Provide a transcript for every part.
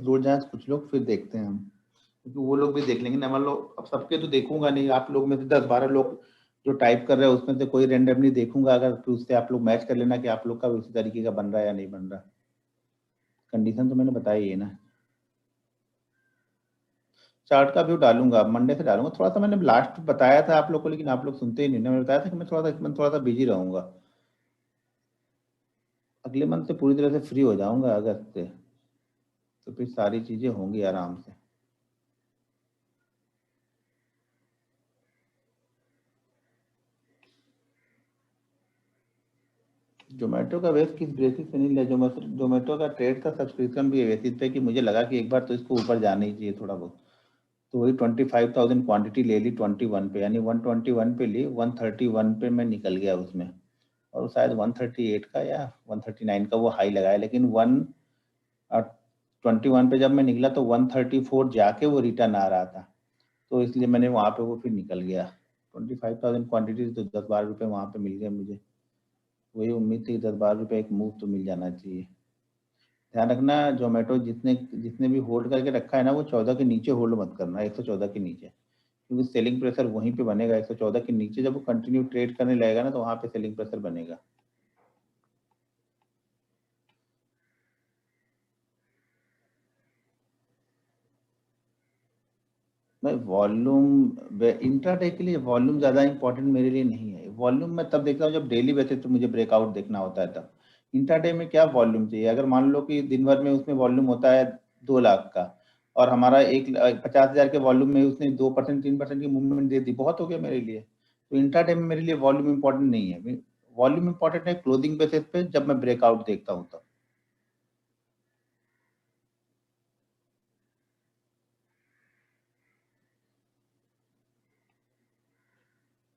जुड़ जाए कुछ लोग, फिर देखते हैं हम, क्योंकि वो लोग भी देख लेंगे ना। मान लो अब सबके तो देखूंगा नहीं, आप लोग में से 10-12 लोग जो टाइप कर रहे हैं उसमें से कोई रैंडमली देखूंगा, अगर फिर उससे आप लोग मैच कर लेना कि आप लोग का उसी तरीके का बन रहा है या नहीं बन रहा। कंडीशन तो मैंने बताई है ना। चार्ट का व्यू डालूंगा, मंडे से डालूंगा। थोड़ा सा मैंने लास्ट बताया था आप लोग को, लेकिन आप लोग सुनते ही नहीं ना। मैंने बताया था कि मैं थोड़ा सा बिजी रहूंगा। अगले मंथ से पूरी तरह से फ्री हो जाऊंगा, अगस्त से, तो फिर सारी चीजें होंगी आराम से। जोमेटो का बेस किस बेसिस पे नहीं लिया? जोमेटो का ट्रेड का सब्सक्रिप्शन भी है बेसिस पे कि मुझे लगा कि एक बार तो इसको ऊपर जाना ही चाहिए थोड़ा बहुत। तो वही 25,000 क्वांटिटी ले ली 21 पे, यानी 121 पे ली, 131 पे मैं निकल गया उसमें। और शायद 138 का या 139 का वो हाई लगाया, लेकिन 21 पे जब मैं निकला तो 134 जाके वो रिटर्न आ रहा था। तो इसलिए मैंने वहाँ पे वो फिर निकल गया। 25,000 क्वांटिटी तो 10-12 रुपये वहाँ पे मिल गए मुझे। वही उम्मीद थी 10-12 रुपये एक मूव तो मिल जाना चाहिए। ध्यान रखना, जोमेटो जितने जितने भी होल्ड करके रखा है ना, वो 14 के नीचे होल्ड मत करना, 114 के नीचे, क्योंकि सेलिंग प्रेशर वहीं पे बनेगा। 114 के नीचे जब वो कंटिन्यू ट्रेड करने लगेगा ना, तो वहाँ पे सेलिंग प्रेशर बनेगा। भाई वॉल्यूम इंट्राडे के लिए वॉल्यूम ज़्यादा इंपॉर्टेंट मेरे लिए नहीं है। वॉल्यूम मैं तब देखता हूँ जब डेली बेसिस पे मुझे ब्रेकआउट देखना होता है तब। इंट्राडे में क्या वॉल्यूम चाहिए? अगर मान लो कि दिन भर में उसमें वॉल्यूम होता है 2 लाख का, और हमारा 50,000 के वॉल्यूम में उसने 2% 3% की मूवमेंट दे दी, बहुत हो गया मेरे लिए। तो इंट्राडे में मेरे लिए वॉल्यूम इंपॉर्टेंट नहीं है। वॉल्यूम इंपॉर्टेंट है क्लोजिंग बेसिस पे, जब मैं ब्रेकआउट देखता हूँ तब।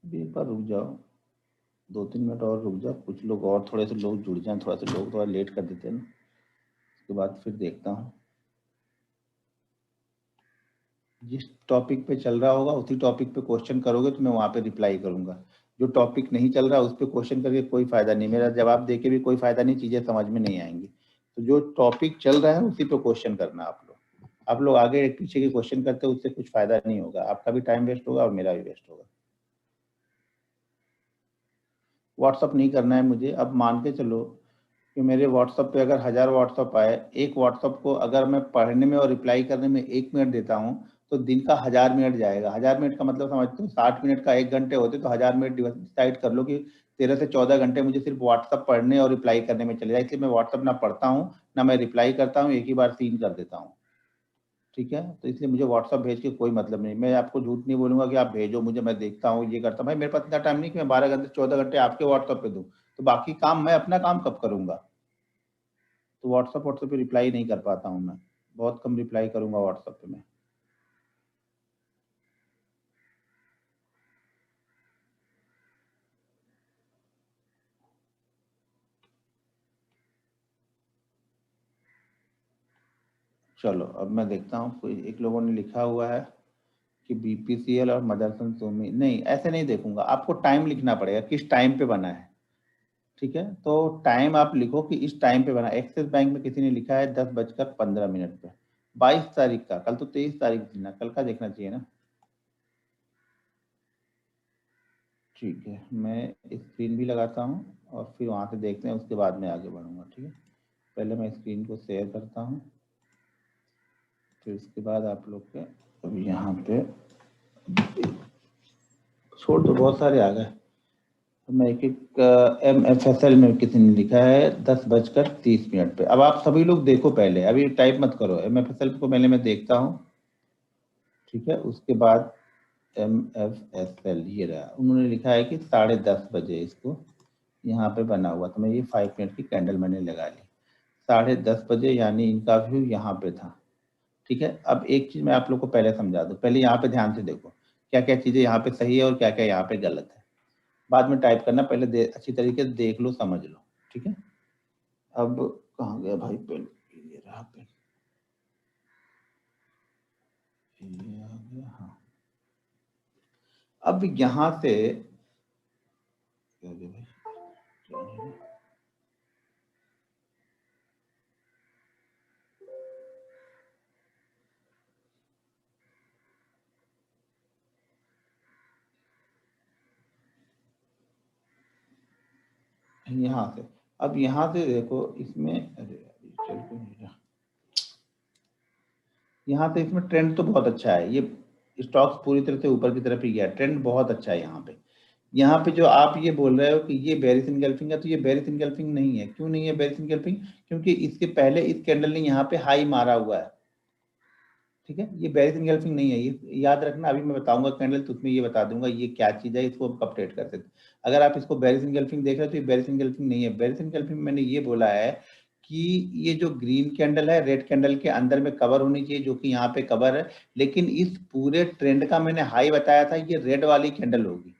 अभी एक बार रुक जाओ, 2-3 मिनट और रुक जाओ, कुछ लोग और थोड़े से लोग जुड़ जाएं। थोड़ा सा लोग थोड़ा लेट कर देते हैं ना, उसके बाद फिर देखता हूँ। जिस टॉपिक पे चल रहा होगा उसी टॉपिक पे क्वेश्चन करोगे तो मैं वहाँ पे रिप्लाई करूंगा। जो टॉपिक नहीं चल रहा उस पर क्वेश्चन करके कोई फायदा नहीं, मेरा जवाब दे के भी कोई फायदा नहीं, चीजें समझ में नहीं आएंगी। तो जो टॉपिक चल रहा है उसी पे क्वेश्चन करना आप लोग आगे एक पीछे के क्वेश्चन करते हो उससे कुछ फायदा नहीं होगा, आपका भी टाइम वेस्ट होगा और मेरा भी वेस्ट होगा। व्हाट्सअप नहीं करना है मुझे। अब मान के चलो कि मेरे व्हाट्सअप पे अगर 1000 व्हाट्सअप आए, एक व्हाट्सअप को अगर मैं पढ़ने में और रिप्लाई करने में 1 मिनट देता हूँ, तो दिन का 1000 मिनट जाएगा। 1000 मिनट का मतलब समझते हो, 60 मिनट का 1 घंटे होते, तो 1000 मिनट डिसाइड कर लो कि 13 से 14 घंटे मुझे सिर्फ व्हाट्सअप पढ़ने और रिप्लाई करने में चले जाए। इसलिए मैं व्हाट्सअप ना पढ़ता हूँ ना मैं रिप्लाई करता हूँ, एक ही बार सीन कर देता हूँ। ठीक है, तो इसलिए मुझे व्हाट्सअप भेज के कोई मतलब नहीं। मैं आपको झूठ नहीं बोलूंगा कि आप भेजो मुझे, मैं देखता हूँ ये करता हूँ। भाई मेरे पास इतना टाइम नहीं कि मैं 12 घंटे 14 घंटे आपके व्हाट्सअप पे दूँ। तो बाकी काम मैं अपना काम कब करूंगा? तो व्हाट्सअप पे रिप्लाई नहीं कर पाता हूँ मैं, बहुत कम रिप्लाई करूंगा व्हाट्सअप पे मैं। चलो अब मैं देखता हूँ, कोई एक लोगों ने लिखा हुआ है कि बीपीसीएल और मदरसन सोमी, नहीं ऐसे नहीं देखूंगा। आपको टाइम लिखना पड़ेगा, किस टाइम पे बना है। ठीक है, तो टाइम आप लिखो कि इस टाइम पे बना। एक्सिस बैंक में किसी ने लिखा है 10:15 पे, 22 तारीख का। कल तो 23 तारीख थी ना, कल का देखना चाहिए ना। ठीक है, मैं स्क्रीन भी लगाता हूँ और फिर वहाँ से देखते हैं, उसके बाद मैं आगे बढ़ूंगा। ठीक है, पहले मैं स्क्रीन को शेयर करता हूँ, फिर उसके बाद आप लोग के। अब यहाँ पे छोड़ दो, बहुत सारे आ गए। तो मैं एक एक MFSL में किसी ने लिखा है 10:30 पे। अब आप सभी लोग देखो, पहले अभी टाइप मत करो, MFSL को पहले मैं देखता हूँ। ठीक है, उसके बाद MFSL ये रहा, उन्होंने लिखा है कि 10:30 बजे इसको यहाँ पे बना हुआ। तो मैं ये 5 मिनट की कैंडल मैंने लगा ली 10:30 बजे, यानी इनका व्यू यहाँ पे था। ठीक है, अब एक चीज मैं आप लोग को पहले समझा दूं, पहले यहाँ पे ध्यान से देखो क्या क्या चीजें यहाँ पे सही है और क्या क्या यहाँ पे गलत है। बाद में टाइप करना, पहले अच्छी तरीके से देख लो, समझ लो। ठीक है, अब कहाँ गया भाई पेन? ये रहा पेन, ये आ गया। हाँ, अब यहाँ से क्या हो गया भाई? क्या है? यहाँ से, अब यहाँ से देखो इसमें, अरे चल क्यों नहीं रहा, यहाँ से इसमें ट्रेंड तो बहुत अच्छा है, ये स्टॉक्स पूरी तरह से ऊपर की तरफ ही गया, ट्रेंड बहुत अच्छा है यहाँ पे। यहाँ पे जो आप ये बोल रहे हो कि ये बेरिश इनगल्फिंग है, तो ये बेरिश इनगल्फिंग नहीं है। क्यों नहीं है बेरिश इनगल्फिंग? क्योंकि इसके पहले इस कैंडल ने यहाँ पे हाई मारा हुआ है, ठीक है। ये बेरिश इनगल्फिंग नहीं है, ये याद रखना। अभी मैं बताऊंगा कैंडल तो उसमें ये बता दूंगा ये क्या चीज है, इसको कब ट्रेड कर सकते। अगर आप इसको बेरिश इनगल्फिंग देख रहे हो तो ये बेरिश इनगल्फिंग नहीं है। बेरिश इनगल्फिंग मैंने ये बोला है कि ये जो ग्रीन कैंडल है, रेड कैंडल के अंदर में कवर होनी चाहिए, जो कि यहाँ पे कवर है। लेकिन इस पूरे ट्रेंड का मैंने हाई बताया था, ये रेड वाली कैंडल होगी।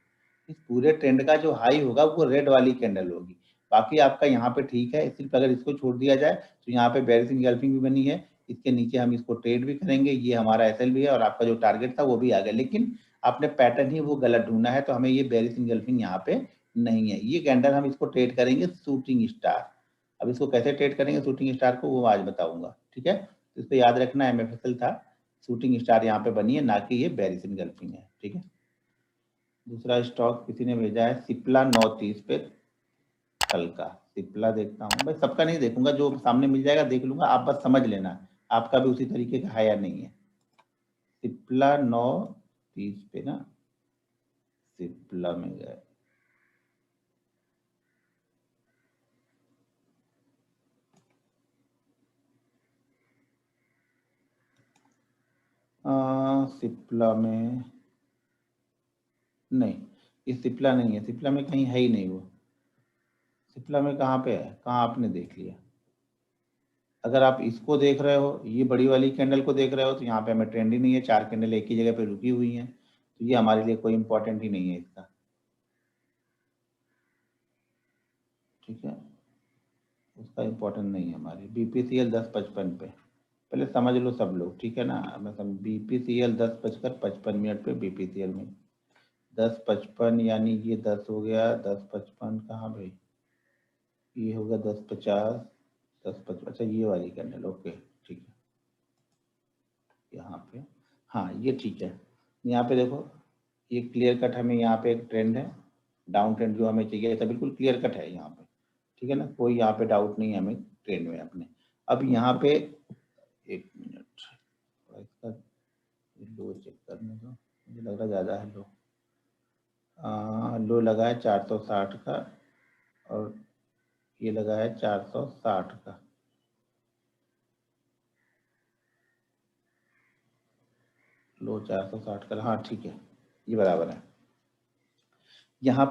इस पूरे ट्रेंड का जो हाई होगा वो रेड वाली कैंडल होगी। बाकी आपका यहाँ पे ठीक है, सिर्फ अगर इसको छोड़ दिया जाए तो यहाँ पे बेरिश इनगल्फिंग भी बनी है। इसके नीचे हम इसको ट्रेड भी करेंगे, ये हमारा एसएल भी है और आपका जो टारगेट था वो भी आ गया। लेकिन आपने पैटर्न ही वो गलत ढूंढा है, तो हमें ये बेरिश इनगल्फिंग यहाँ पे नहीं है। ये कैंडल हम इसको ट्रेड करेंगे शूटिंग स्टार। अब इसको कैसे ट्रेड करेंगे शूटिंग स्टार को, वो आज बताऊंगा, ठीक है। तो इसको याद रखना, एमएफएसएल था, शूटिंग स्टार यहाँ पे बनी है, ना कि ये बेरिश इनगल्फिंग है, ठीक है। दूसरा स्टॉक किसी ने भेजा है सिप्ला 9:30 पे कल का। सिप्ला देखता हूँ भाई, सबका नहीं देखूंगा, जो सामने मिल जाएगा देख लूंगा, आप बस समझ लेना आपका भी उसी तरीके का है या नहीं है। सिप्ला 9:30 पे ना, सिप्ला में गए, सिप्ला में नहीं, ये सिप्ला नहीं है, सिप्ला में कहीं है ही नहीं वो। सिप्ला में कहाँ पे है, कहाँ आपने देख लिया? अगर आप इसको देख रहे हो, ये बड़ी वाली कैंडल को देख रहे हो, तो यहाँ पे हमें ट्रेंड ही नहीं है, 4 कैंडल एक ही जगह पे रुकी हुई हैं, तो ये हमारे लिए कोई इंपॉर्टेंट ही नहीं है इसका, ठीक है। उसका इंपॉर्टेंट नहीं है हमारे। बीपीसीएल 10:55 पे, पहले समझ लो सब लोग, ठीक है ना। मैं बीपीसीएल 10:55 पे बीपीसीएल में 10:55 यानी ये 10 हो गया, 10:55 कहाँ भाई, ये होगा 10:50, 10:55, अच्छा ये वाली कैंडल, ओके ठीक है। यहाँ पे हाँ ये ठीक है, यहाँ पे देखो ये क्लियर कट हमें यहाँ पे एक ट्रेंड है, डाउन ट्रेंड जो हमें चाहिए था, बिल्कुल क्लियर कट है यहाँ पे, ठीक है ना, कोई यहाँ पे डाउट नहीं है हमें ट्रेंड में अपने। अब यहाँ पे एक मिनट, थोड़ा इसका लो चेक करने दो, मुझे लग रहा ज़्यादा है लो। लो लगा है 460 का, और ये लगा है 460 का, लो 460 का, हाँ ठीक है, ये बराबर है। यहाँ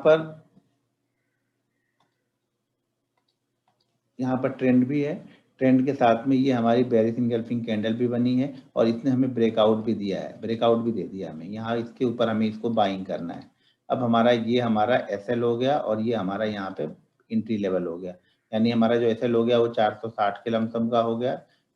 पर ट्रेंड भी है, ट्रेंड के साथ में ये हमारी बेरिश इनगल्फिंग कैंडल भी बनी है, और इसने हमें ब्रेकआउट भी दिया है, ब्रेकआउट भी दे दिया हमें यहाँ, इसके ऊपर हमें इसको बाइंग करना है। अब हमारा ये हमारा एसएल हो गया, और ये हमारा यहाँ पे एंट्री लेवल हो गया। यानी हमारा जो एसएल हो गया वो 460 के लमसम का हो गया,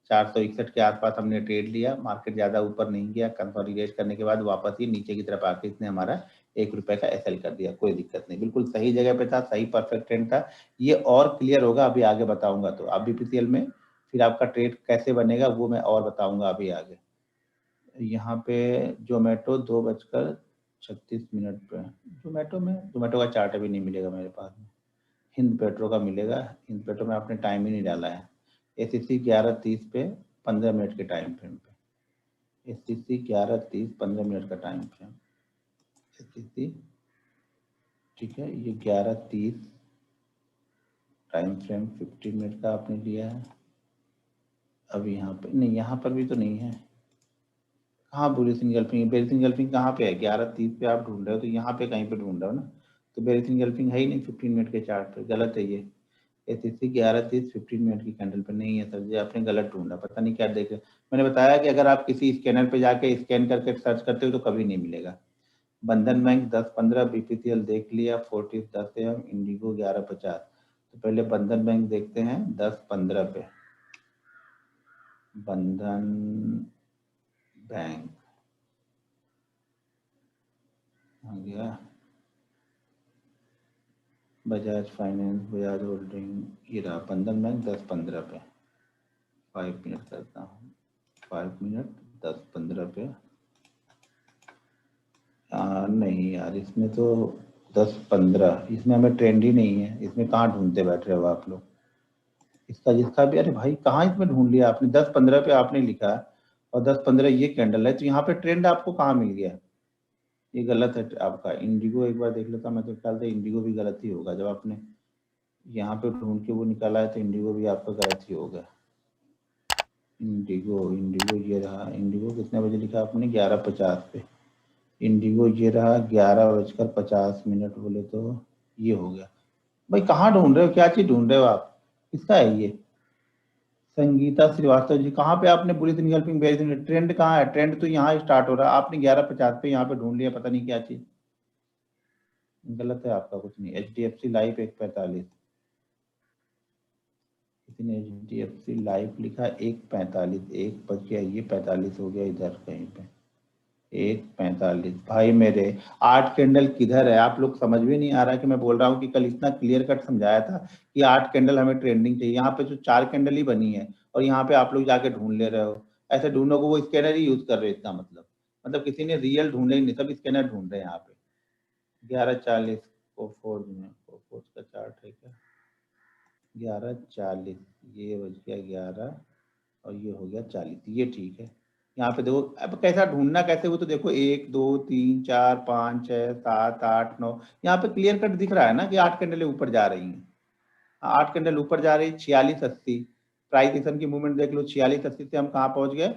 461 के आसपास हमने ट्रेड लिया, मार्केट ज़्यादा ऊपर नहीं गया, कंसोलिडेट करने के बाद वापस ही नीचे की तरफ आके इसने हमारा 1 रुपये का एसएल कर दिया, कोई दिक्कत नहीं, बिल्कुल सही जगह पे था, सही परफेक्ट ट्रेंड था। ये और क्लियर होगा अभी आगे बताऊंगा, तो आप बीपीसीएल में फिर आपका ट्रेड कैसे बनेगा वो मैं और बताऊंगा अभी आगे। यहाँ पे जोमेटो 2:36 पे, जोमेटो का चार्ट अभी नहीं मिलेगा मेरे पास में, हिंद पेट्रो का मिलेगा। हिंद पेट्रो में आपने टाइम ही नहीं डाला है। एससीसी 11:30 पे 15 मिनट के टाइम फ्रेम पे, एससीसी 11:30 15 मिनट का टाइम फ्रेम, एससीसी ठीक है, ये 11:30 टाइम फ्रेम 15 मिनट का आपने लिया है। अब यहाँ पे नहीं, यहाँ पर भी तो नहीं है, कहाँ बेरिश इनगल्फिंग, बेरिश इनगल्फिंग कहाँ पे है? 11:30 पे आप ढूंढ रहे हो, तो यहाँ पे कहीं पे ढूंढ रहे हो ना, तो बेरिश इनगल्फिंग है ही नहीं 15 मिनट के चार्ट पे, गलत है ये। एसएससी 11:30 15 मिनट की कैंडल पे नहीं है सर जी, आपने गलत ढूंढा, पता नहीं क्या देख रहे। मैंने बताया कि अगर आप किसी स्कैनर पे जाके स्कैन करके सर्च करते हो तो कभी नहीं मिलेगा। बंधन बैंक 10:15, बीपीसीएल देख लिया, फोर्टिस 10 एम, इंडिगो 11:50। तो पहले बंधन बैंक देखते हैं 10:15 पे, बंधन बैंक आ गया, बजाज फाइनेंस, बजाज होल्डिंग, ये रहा बंधन बैंक 10:15 पे। 5 मिनट करता हूँ, 5 मिनट 10:15 पे। नहीं यार, इसमें तो 10-15 इसमें हमें ट्रेंड ही नहीं है, इसमें कहाँ ढूंढते बैठ रहे हो आप लोग। इसका जिसका भी, अरे भाई कहाँ इसमें ढूंढ लिया आपने, 10-15 पे आपने लिखा और 10-15 ये कैंडल है, तो यहाँ पे ट्रेंड आपको कहाँ मिल गया। ये गलत है आपका। इंडिगो एक बार देख लेता मैं, तो ख्याल से इंडिगो भी गलत ही होगा। जब आपने यहाँ पे ढूंढ के वो निकाला है तो इंडिगो भी आपका गलत ही होगा। इंडिगो इंडिगो ये रहा। इंडिगो कितने बजे लिखा आपने, 11:50 पे। इंडिगो ये रहा 11:50 बोले तो ये हो गया। भाई कहाँ ढूंढ रहे हो, क्या चीज ढूंढ रहे हो आप, किसका है ये। संगीता श्रीवास्तव जी, कहाँ पे आपने बुलिस इनगल्फिंग भेज दी, ट्रेंड कहाँ है, ट्रेंड तो यहाँ स्टार्ट हो रहा है, आपने 11:50 पे यहाँ पे ढूंढ लिया, पता नहीं क्या चीज। गलत है आपका, कुछ नहीं। HDFC लाइफ 1:45, किसी ने HDFC लाइफ लिखा 1:45, 1 बज गया, ये 45 हो गया इधर कहीं पे, 1:45। भाई मेरे 8 कैंडल किधर है, आप लोग समझ में नहीं आ रहा है कि मैं बोल रहा हूँ कि कल इतना क्लियर कट समझाया था कि 8 कैंडल हमें ट्रेंडिंग चाहिए, यहाँ पे जो 4 कैंडल ही बनी है और यहाँ पे आप लोग जाके ढूंढ ले रहे हो। ऐसे ढूंढोगे, वो स्कैनर ही यूज कर रहे हो, इसका मतलब किसी ने रियल ढूंढे ही नहीं, सब स्कैनर ढूंढ रहे हैं यहाँ पे। 11:40 कोफोर्ज में, कोफोर्ज का चार्ट है क्या, 11:40, ये बज गया 11 और ये हो गया 40, ये ठीक है। यहाँ पे देखो, अब कैसा ढूंढना कैसे, वो तो देखो 1 2 3 4 5 6 7 8 9, यहाँ पे क्लियर कट दिख रहा है ना कि 8 कैंडल ऊपर जा रही हैं। 8 कैंडल ऊपर जा रही, 46-80 प्राइस एक्शन की मूवमेंट देख लो। 46-80 से हम कहाँ पहुंच गए,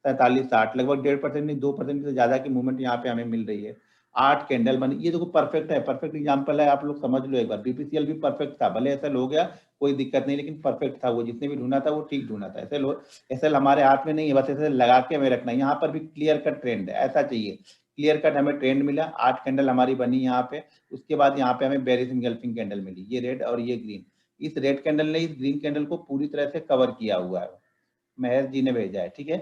47-60, लगभग 1.5% नहीं 2% से ज्यादा की मूवमेंट यहाँ पे हमें मिल रही है। 8 कैंडल बनी, ये देखो परफेक्ट है, परफेक्ट एग्जांपल है, आप लोग समझ लो एक बार। BPCL भी परफेक्ट था, भले ऐसा हो गया कोई दिक्कत नहीं, लेकिन परफेक्ट था, वो जिसने भी ढूंढा था वो ठीक ढूंढा था। ऐसे लो, ऐसे हमारे हाथ में नहीं है, बस ऐसे लगा के हमें रखना है। यहाँ पर भी क्लियर कट ट्रेंड है, ऐसा चाहिए। क्लियर कट हमें ट्रेंड मिला, 8 कैंडल हमारी बनी यहाँ पे, उसके बाद यहाँ पे हमें बेरिश एंगल्फिंग कैंडल मिली, ये रेड और ये ग्रीन। इस रेड कैंडल ने इस ग्रीन कैंडल को पूरी तरह से कवर किया हुआ है, महेश जी ने भेजा है, ठीक है।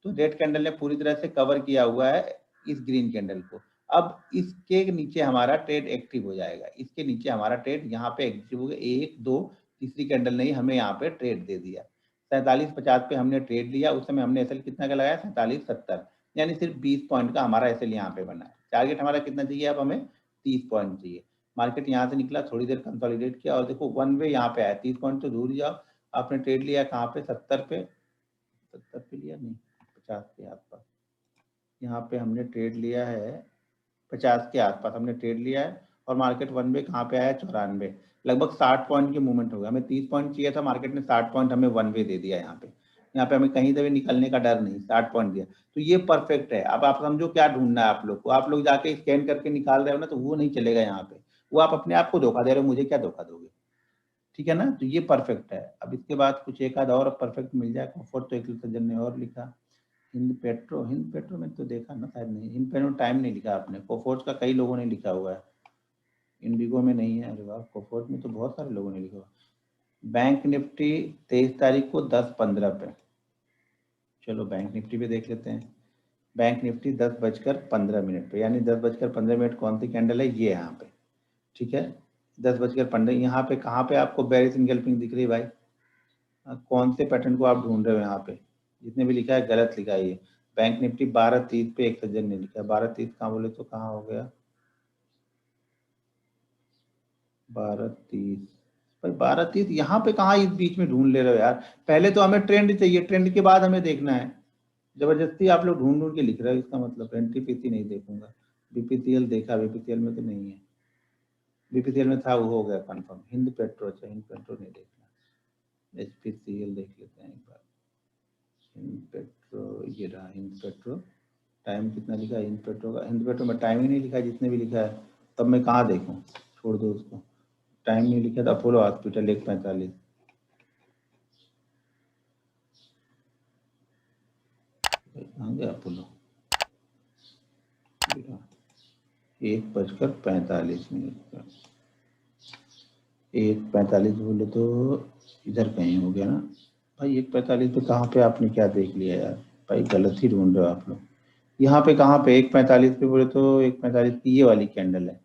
तो रेड कैंडल ने पूरी तरह से कवर किया हुआ है इस ग्रीन कैंडल को। अब इसके नीचे हमारा ट्रेड एक्टिव हो जाएगा, इसके नीचे हमारा ट्रेड यहाँ पे एक्टिव हो गया। 1 2 तीसरी कैंडल ने ही हमें यहाँ पे ट्रेड दे दिया। 47-50 पे हमने ट्रेड लिया, उस समय हमने एसएल कितना का लगाया, 47-70, यानी सिर्फ 20 पॉइंट का हमारा एसएल यहाँ पे बना है। टारगेट हमारा कितना चाहिए, अब हमें 30 पॉइंट चाहिए। मार्केट यहाँ से निकला, थोड़ी देर कंसोलिडेट किया और देखो वन वे यहाँ पे आया, 30 पॉइंट तो दूर ही जाओ। आपने ट्रेड लिया कहाँ पे, 70 पे, 70 पे लिया नहीं, 50 के आसपास। यहाँ पे हमने ट्रेड लिया है 50 के आसपास हमने ट्रेड लिया है, और मार्केट वन वे कहाँ पे आया, 94, लगभग 60 पॉइंट की मूवमेंट हो गया। हमें 30 पॉइंट चाहिए था, मार्केट ने 60 पॉइंट हमें वन वे दे दिया। यहाँ पे हमें कहीं से भी निकलने का डर नहीं, 60 पॉइंट दिया, तो ये परफेक्ट है। अब आप समझो क्या ढूंढना है आप लोग को, आप लोग जाके स्कैन करके निकाल रहे हो ना, तो वो नहीं चलेगा यहाँ पे, वो आप अपने आप को धोखा दे रहे हो, मुझे क्या धोखा दोगे, ठीक है ना। तो ये परफेक्ट है। अब इसके बाद कुछ एक आध और परफेक्ट मिल जाए, कंफर्ट तो एक सज्जन ने और लिखा, हिंद पेट्रो में तो देखा ना शायद नहीं, हिंद पेट्रो टाइम नहीं लिखा आपने, कोफोर्स का कई लोगों ने लिखा हुआ है, इंडिगो में नहीं है। अरे वाह, कोफोर्स में तो बहुत सारे लोगों ने लिखा हुआ। बैंक निफ्टी 23 तारीख को 10:15 पे, चलो बैंक निफ्टी पे देख लेते हैं। बैंक निफ्टी 10:15 पे, यानी 10:15 कौन सी कैंडल है, ये यहाँ पे, ठीक है। 10:15 यहाँ पे कहाँ पे आपको बेरिश एंगल्फिंग दिख रही है भाई, कौन से पैटर्न को आप ढूंढ रहे हो यहाँ पे, जितने भी लिखा है गलत लिखा है ये। बैंक निफ्टी 12:30 पे एक सज्जन ने लिखा है, 12:30 कहाँ बोले तो कहाँ हो गया, 12:30 भाई, 12:30 यहाँ पे कहाँ इस बीच में ढूंढ ले रहे हो यार। पहले तो हमें ट्रेंड चाहिए, ट्रेंड के बाद हमें देखना है। जबरदस्ती आप लोग ढूंढ ढूंढ के लिख रहे हो, इसका मतलब एनटीपीसी नहीं देखूंगा। बीपीसीएल देखा, बीपीसीएल में तो नहीं है, बीपीसीएल में था वो हो गया कंफर्म। हिंद पेट्रो, अच्छा हिंद पेट्रो नहीं देखना, एचपीसीएल देख लेते हैं एक बार। हिंद पेट्रो ये रहा, हिंद पेट्रो, टाइम कितना लिखा है हिंद पेट्रो का, हिंद पेट्रो में टाइम ही नहीं लिखा है, जितने भी लिखा है तब मैं कहाँ देखूँ, छोड़ दो उसको। टाइम नहीं लिखा था, अपोलो हॉस्पिटल 1:45, कहाँ गया अपोलो, 1:45 का, 1:45 बोले तो इधर कहीं हो गया ना भाई। 1:45 पे कहाँ पे आपने क्या देख लिया यार, भाई गलत ही ढूंढ रहे हो आप लोग। यहाँ पे कहाँ पे 1:45 पे बोले तो 1:45 की ये वाली कैंडल है,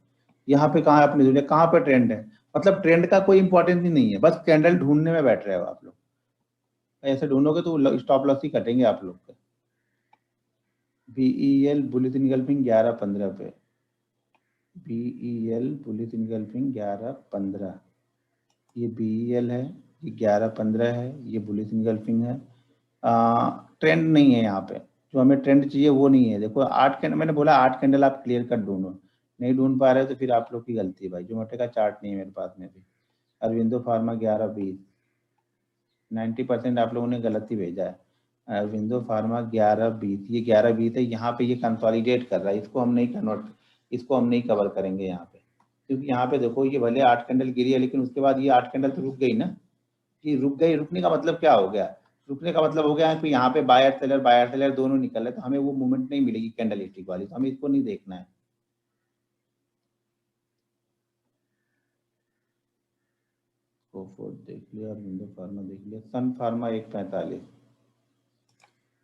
यहाँ पे कहाँ आपने ढूंढा, कहाँ पे ट्रेंड है, मतलब ट्रेंड का कोई इंपॉर्टेंस ही नहीं है, बस कैंडल ढूंढने में बैठ रहे हो आप लोग। ऐसे ढूंढोगे तो स्टॉप लॉस ही कटेंगे आप लोग के। BEL बुलिस इनगल्फिंग 11:15 पे, BEL बुलिश इनगल्फिंग 11-15, ये BEL है, ये 11-15 है, ये बुलिश इनगल्फिंग है। ट्रेंड नहीं है यहाँ पे, जो हमें ट्रेंड चाहिए वो नहीं है। देखो 8 कैंडल, मैंने बोला 8 कैंडल आप क्लियर कट ढूंढो, नहीं ढूंढ पा रहे हो तो फिर आप लोग की गलती है भाई। जोमेटो का चार्ट नहीं है मेरे पास में भी। अरविंदो फार्मा 11-20, 90% आप लोगों ने गलत ही भेजा है। अरविंदो फार्मा 11-20, ये 11-20 है। यहाँ पे ये कंसोलिडेट कर रहा है, इसको हम नहीं कन्वर्ट, इसको हम नहीं कवर करेंगे यहाँ पे, क्योंकि यहाँ पे देखो ये भले 8 कैंडल गिरी है, लेकिन उसके बाद ये 8 कैंडल तो रुक गई ना। कि रुक गई, रुकने का मतलब क्या हो गया? रुकने का मतलब हो गया कि यहाँ पे बायर सेलर दोनों निकल रहे, तो हमें वो मूवमेंट नहीं मिलेगी कैंडल स्टिक वाली, तो हमें इसको नहीं देखना है। कोफोर्ट देख लिया, अरविंदो फार्मा देख लिया, सन फार्मा 1-45,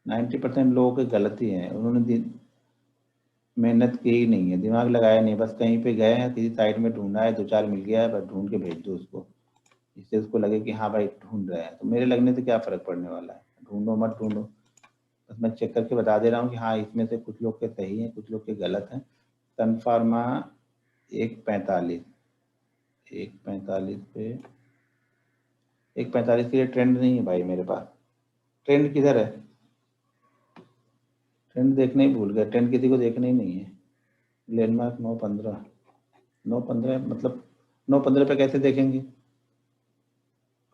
90% लोगों की गलती है, उन्होंने मेहनत की ही नहीं है, दिमाग लगाया नहीं, बस कहीं पे गए हैं, किसी साइड में ढूंढा है, 2-4 मिल गया है, बस ढूंढ के भेज दो उसको, इससे उसको लगे कि हाँ भाई ढूंढ रहे हैं। तो मेरे लगने से क्या फर्क पड़ने वाला है, ढूंढो मत ढूंढो, बस मैं चेक करके बता दे रहा हूँ कि हाँ इसमें से कुछ लोग के सही हैं, कुछ लोग के गलत हैं। सन फार्मा 1-45, 1-45 पे, 1-45 के लिए ट्रेंड नहीं है भाई मेरे पास। ट्रेंड किधर है? ट्रेंड देखने ही भूल गए, ट्रेंड किसी को देखना ही नहीं है। लैंडमार्क 9-15, 9-15 मतलब 9-15 पे कैसे देखेंगे?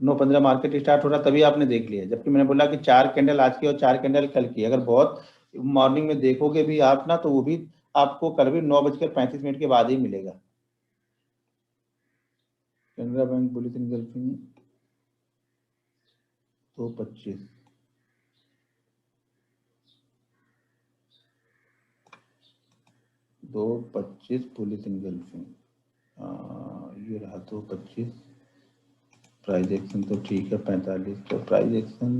9-15 मार्केट स्टार्ट हो रहा तभी आपने देख लिया, जबकि मैंने बोला कि 4 कैंडल आज की और 4 कैंडल कल की, अगर बहुत मॉर्निंग में देखोगे भी आप ना, तो वो भी आपको कल भी 9:35 के बाद ही मिलेगा। Canara bank bullish engulfing 2-25, 2-25 bullish engulfing, ये रहा 2-25। प्राइस एक्शन तो ठीक है 45, तो प्राइस एक्शन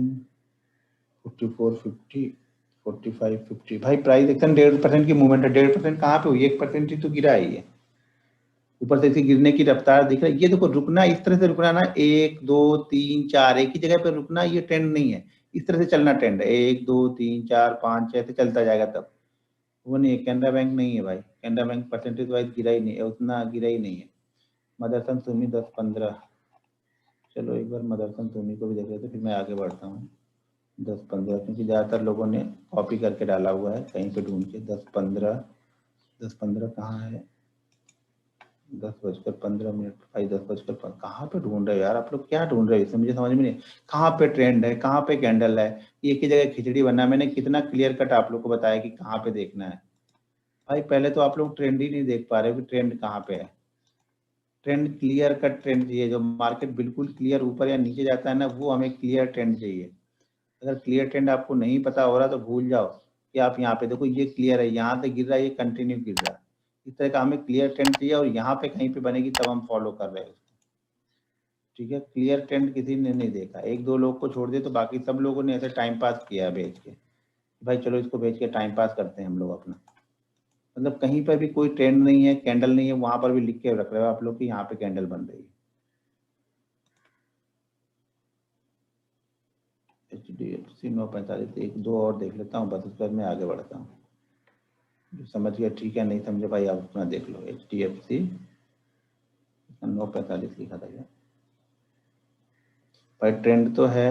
44-50, 45-50, भाई प्राइस एक्शन 1.5% की मूवमेंट है। 1.5% कहाँ पे हुई? 1% ही तो गिरा है ये, ऊपर से इसी गिरने की रफ्तार दिख रहा है। ये देखो रुकना, इस तरह से रुकना ना, 1 2 3 4 एक ही जगह पे रुकना, ये ट्रेंड नहीं है। इस तरह से चलना ट्रेंड है, 1 2 3 4 5 ऐसे चलता जाएगा तब। वो नहीं है, कैनरा बैंक नहीं है भाई, कैनरा बैंक परसेंटेज वाइज गिरा ही नहीं है, उतना गिरा ही नहीं है। मदरसन सुमी 10-15, चलो एक बार मदरसन सुमी को भी देख लेते, फिर मैं आगे बढ़ता हूँ। 10-15, क्योंकि ज़्यादातर लोगों ने कॉपी करके डाला हुआ है कहीं पे ढूंढ के। 10-15, 10-15 कहाँ है? 10:15 भाई, 10:15 कहाँ पे ढूंढ रहे हो यार आप लोग, क्या ढूंढ रहे हो? इसमें मुझे समझ में नहीं, कहाँ पे ट्रेंड है, कहाँ पे कैंडल है? एक ही जगह खिचड़ी बनना है। मैंने कितना क्लियर कट आप लोग को बताया कि कहाँ पे देखना है। भाई पहले तो आप लोग ट्रेंड ही नहीं देख पा रहे हो कि ट्रेंड कहाँ पे है। ट्रेंड क्लियर कट ट्रेंड चाहिए, जो मार्केट बिल्कुल क्लियर ऊपर या नीचे जाता है ना, वो हमें क्लियर ट्रेंड चाहिए। अगर क्लियर ट्रेंड आपको नहीं पता हो रहा तो भूल जाओ कि आप यहाँ पे देखो, ये क्लियर है, यहाँ से गिर रहा है, ये कंटिन्यू गिर रहा है। इस तरह का हमें क्लियर ट्रेंड चाहिए, और यहाँ पे कहीं पे बनेगी तब हम फॉलो कर रहे हैं। ठीक है, क्लियर ट्रेंड किसी ने नहीं देखा, 1 2 लोग को छोड़ दे तो बाकी सब लोगों ने ऐसे टाइम पास किया बेच के, भाई चलो इसको बेच के टाइम पास करते हैं हम लोग अपना। मतलब कहीं पर भी कोई ट्रेंड नहीं है, कैंडल नहीं है, वहां पर भी लिख के रख रहे हो आप लोग कि यहाँ पे कैंडल बन रही है। HDFC 9-45, 1 2 और देख लेता हूँ बस, उसके बाद मैं आगे बढ़ता हूँ। जो समझ गया ठीक है, नहीं समझे भाई आप अपना देख लो। HDFC 9-45 लिखा था क्या भाई? ट्रेंड तो है,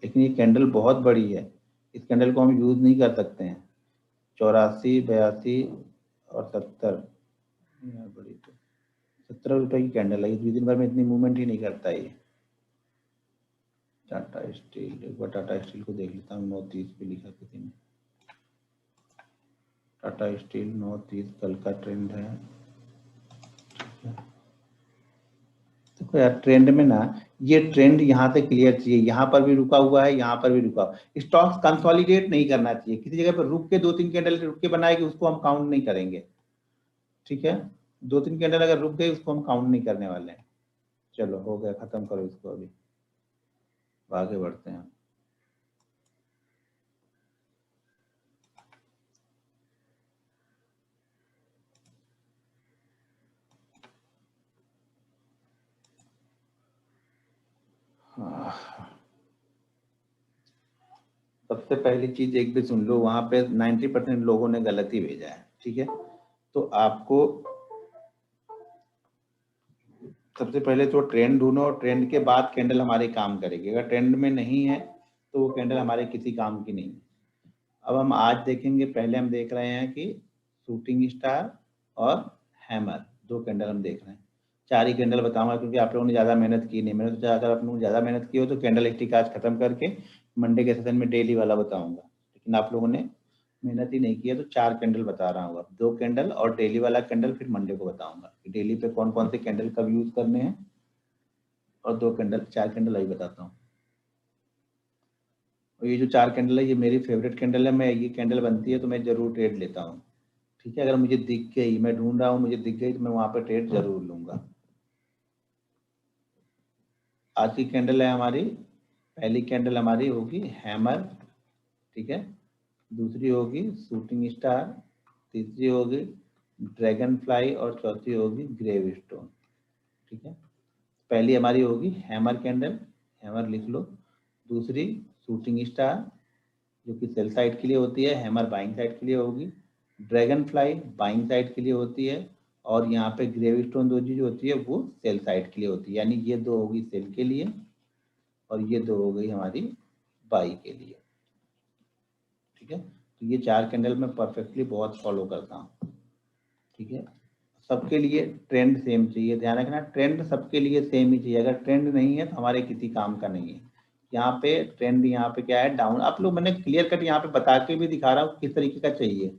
लेकिन ये कैंडल बहुत बड़ी है, इस कैंडल को हम यूज नहीं कर सकते हैं। 84 82 और 70, यार बड़ी तो 17 रुपए की कैंडल है, 2 दिन भर में इतनी मूवमेंट ही नहीं करता ये। टाटा स्टील, एक बार टाटा स्टील को देख लेता हूँ, 9:30 पे लिखा किसी ने। टाटा स्टील 9:30 कल का ट्रेंड है। देखो यार ट्रेंड में ना, ये ट्रेंड यहाँ से क्लियर चाहिए, यहाँ पर भी रुका हुआ है, यहाँ पर भी रुका हुआ। स्टॉक्स कंसोलिडेट नहीं करना चाहिए, किसी जगह पर रुक के 2 3 कैंडल रुक के बनाएगी, उसको हम काउंट नहीं करेंगे। ठीक है, 2 3 कैंडल अगर रुक गई उसको हम काउंट नहीं करने वाले हैं। चलो हो गया, खत्म करो इसको, अभी आगे बढ़ते हैं। सबसे पहली चीज एक भी सुन लो, वहां पे 90% लोगों ने गलत ही भेजा है। ठीक है, तो आपको सबसे पहले तो ट्रेंड ढूंढो और ट्रेंड के बाद कैंडल हमारे काम करेगी। अगर ट्रेंड में नहीं है तो वो कैंडल हमारे किसी काम की नहीं है। अब हम आज देखेंगे, पहले हम देख रहे हैं कि शूटिंग स्टार और हैमर, दो कैंडल हम देख रहे हैं। 4 ही कैंडल बताऊंगा क्योंकि आप लोगों ने ज़्यादा मेहनत की नहीं। मैंने सोचा अगर आप लोगों ने ज़्यादा मेहनत की हो तो कैंडल स्टिक आज खत्म करके मंडे के सेशन में डेली वाला बताऊंगा, लेकिन आप लोगों ने मेहनत ही नहीं की है तो 4 कैंडल बता रहा हूँ। अब 2 कैंडल और डेली वाला कैंडल फिर मंडे को बताऊंगा कि डेली पे कौन कौन से कैंडल कब यूज करने हैं, और 2 कैंडल 4 कैंडल अभी बताता हूँ। और ये जो 4 कैंडल है ये मेरी फेवरेट कैंडल है। मैं ये कैंडल बनती है तो मैं जरूर ट्रेड लेता हूँ, ठीक है। अगर मुझे दिख गई, मैं ढूंढ रहा हूँ, मुझे दिख गई तो मैं वहां पर ट्रेड जरूर लूंगा। आज की कैंडल है हमारी, पहली कैंडल हमारी होगी हैमर, ठीक है। दूसरी होगी शूटिंग स्टार, तीसरी होगी ड्रैगन फ्लाई और चौथी होगी ग्रेव स्टोन, ठीक है। पहली हमारी होगी हैमर कैंडल, हैमर लिख लो। दूसरी शूटिंग स्टार जो कि सेल साइड के लिए होती है, हैमर बाइंग साइड के लिए होगी। ड्रैगन फ्लाई बाइंग साइड के लिए होती है, और यहाँ पे ग्रेव स्टोन दो चीज होती है वो सेल साइड के लिए होती है। यानी ये दो होगी सेल के लिए और ये दो हो गई हमारी बाई के लिए, ठीक है। तो ये 4 कैंडल मैं परफेक्टली बहुत फॉलो करता हूँ, ठीक है। सबके लिए ट्रेंड सेम चाहिए, ध्यान रखना ट्रेंड सबके लिए सेम ही चाहिए। अगर ट्रेंड नहीं है तो हमारे किसी काम का नहीं है। यहाँ पे ट्रेंड, यहाँ पे क्या है डाउन, आप लोग मैंने क्लियर कट यहाँ पे बता के भी दिखा रहा हूँ किस तरीके का चाहिए,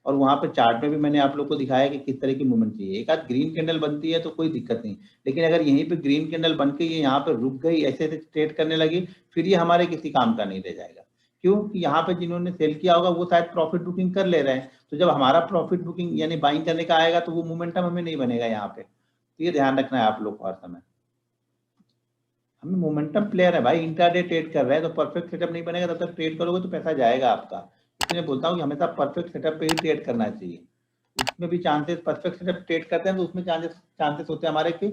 और वहाँ पे चार्ट में भी मैंने आप लोग को दिखाया कि किस तरह की मूवमेंट चाहिए। एक आध ग्रीन कैंडल बनती है तो कोई दिक्कत नहीं, लेकिन अगर यहीं पे ग्रीन कैंडल बन के ये यहाँ पे रुक गई, ऐसे ऐसे ट्रेड करने लगी, फिर ये हमारे किसी काम का नहीं रह जाएगा। क्यों कि यहाँ पे जिन्होंने सेल किया होगा वो शायद प्रॉफिट बुकिंग कर ले रहे हैं, तो जब हमारा प्रॉफिट बुकिंग यानी बाइंग करने का आएगा तो वो मोमेंटम हमें नहीं बनेगा यहाँ पे। तो ये ध्यान रखना है आप लोग को हर समय। हमें मोमेंटम प्लेयर है भाई, इंट्राडे ट्रेड कर रहे हैं तो परफेक्ट सेटअप नहीं बनेगा तब तक ट्रेड करोगे तो पैसा जाएगा आपका। इसलिए बोलता हूँ कि हमेशा परफेक्ट सेटअप पे ही ट्रेड करना चाहिए। उसमें भी चांसेस, परफेक्ट सेटअप ट्रेड करते हैं तो उसमें चांसेस होते हैं हमारे कि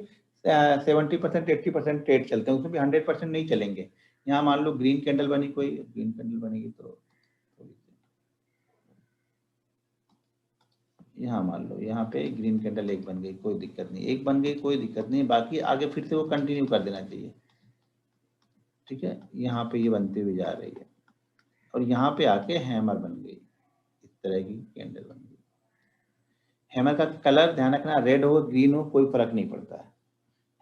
70% 80% ट्रेड चलते हैं, उसमें भी 100% नहीं चलेंगे। यहाँ मान लो ग्रीन कैंडल बनी, कोई ग्रीन कैंडल बनेगी तो यहाँ मान लो यहाँ पे ग्रीन कैंडल एक बन गई, कोई दिक्कत नहीं, एक बन गई कोई दिक्कत नहीं, बाकी आगे फिर से वो कंटिन्यू कर देना चाहिए, ठीक है। यहाँ पे ये बनती हुई जा रही है और यहाँ पे आके हैमर बन गई, इस तरह की कैंडल बन गई। हैमर का कलर ध्यान रखना, रेड हो ग्रीन हो कोई फर्क नहीं पड़ता है।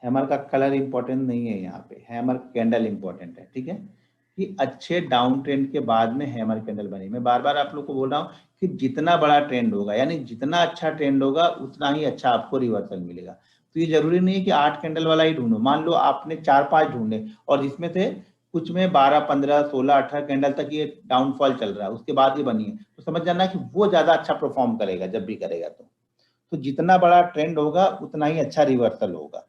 हैमर का कलर इंपॉर्टेंट नहीं है, यहाँ पे हैमर कैंडल इंपॉर्टेंट है, ठीक है। कि अच्छे डाउन ट्रेंड के बाद में हैमर कैंडल बनी। मैं बार बार आप लोग को बोल रहा हूँ कि जितना बड़ा ट्रेंड होगा यानी जितना अच्छा ट्रेंड होगा उतना ही अच्छा आपको रिवर्सल मिलेगा। तो ये जरूरी नहीं है कि 8 कैंडल वाला ही ढूंढो। मान लो आपने 4-5 ढूंढे और जिसमें से कुछ में 12 15 16 18 कैंडल तक ये डाउनफॉल चल रहा है, उसके बाद ये बनी है, तो समझ जाना कि वो ज्यादा अच्छा परफॉर्म करेगा जब भी करेगा। तो जितना बड़ा ट्रेंड होगा उतना ही अच्छा रिवर्सल होगा,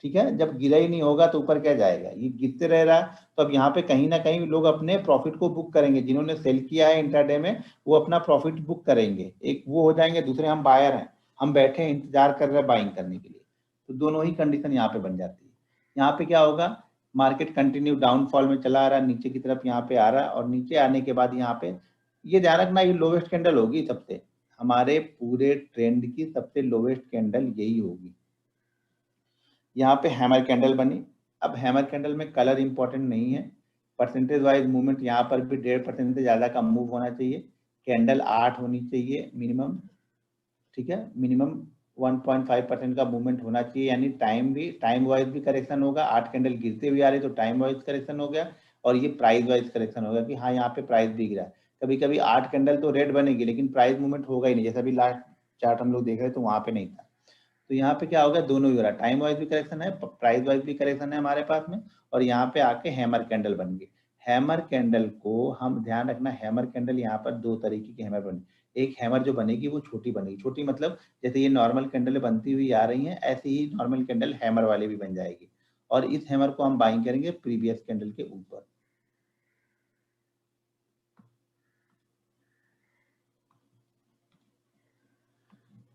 ठीक है। जब गिरा ही नहीं होगा तो ऊपर क्या जाएगा, ये गिरते रह रहा है। तो अब यहाँ पे कहीं ना कहीं लोग अपने प्रॉफिट को बुक करेंगे, जिन्होंने सेल किया है इंट्राडे में वो अपना प्रॉफिट बुक करेंगे, एक वो हो जाएंगे, दूसरे हम बायर हैं, हम बैठे हैं इंतजार कर रहे हैं बाइंग करने के लिए। तो दोनों ही कंडीशन यहाँ पे बन जाती है। यहाँ पे क्या होगा, मार्केट कंटिन्यू डाउनफॉल में चला आ रहा है, नीचे की तरफ यहाँ पे आ रहा है, और नीचे आने के बाद यहाँ पे ये ध्यान रखना ये लोवेस्ट कैंडल होगी सबसे, हमारे पूरे ट्रेंड की सबसे लोवेस्ट कैंडल यही होगी। यहाँ पे हैमर कैंडल बनी। अब हैमर कैंडल में कलर इंपॉर्टेंट नहीं है, परसेंटेज वाइज मूवमेंट यहाँ पर भी 1.5% से ज्यादा का मूव होना चाहिए। कैंडल 8 होनी चाहिए मिनिमम, ठीक है। मिनिमम 1.5% का मूवमेंट होना चाहिए, यानी टाइम वाइज भी करेक्शन होगा। 8 कैंडल गिरते हुए आ रही तो टाइम वाइज करेक्शन हो गया, और ये प्राइस वाइज करेक्शन होगा कि हाँ यहाँ पे प्राइस दिख रहा है। कभी कभी 8 कैंडल तो रेड बनेगी लेकिन प्राइस मूवमेंट होगा ही नहीं, जैसा भी लास्ट चार्ट हम लोग देख रहे थे तो वहां पे नहीं था। तो यहाँ पे क्या होगा, दोनों ही हो रहा है, टाइम वाइज भी करेक्शन है, प्राइस वाइज भी करेक्शन है हमारे पास में। और यहाँ पे आके हैमर कैंडल बन गई। हैमर कैंडल को हम ध्यान रखना, हैमर कैंडल यहाँ पर 2 तरीके की हैमर बनी। एक हैमर जो बनेगी वो छोटी बनेगी, छोटी मतलब जैसे ये नॉर्मल कैंडल बनती हुई आ रही है ऐसी ही नॉर्मल कैंडल हैमर वाली भी बन जाएगी, और इस हैमर को हम बाइंग करेंगे प्रीवियस कैंडल के ऊपर।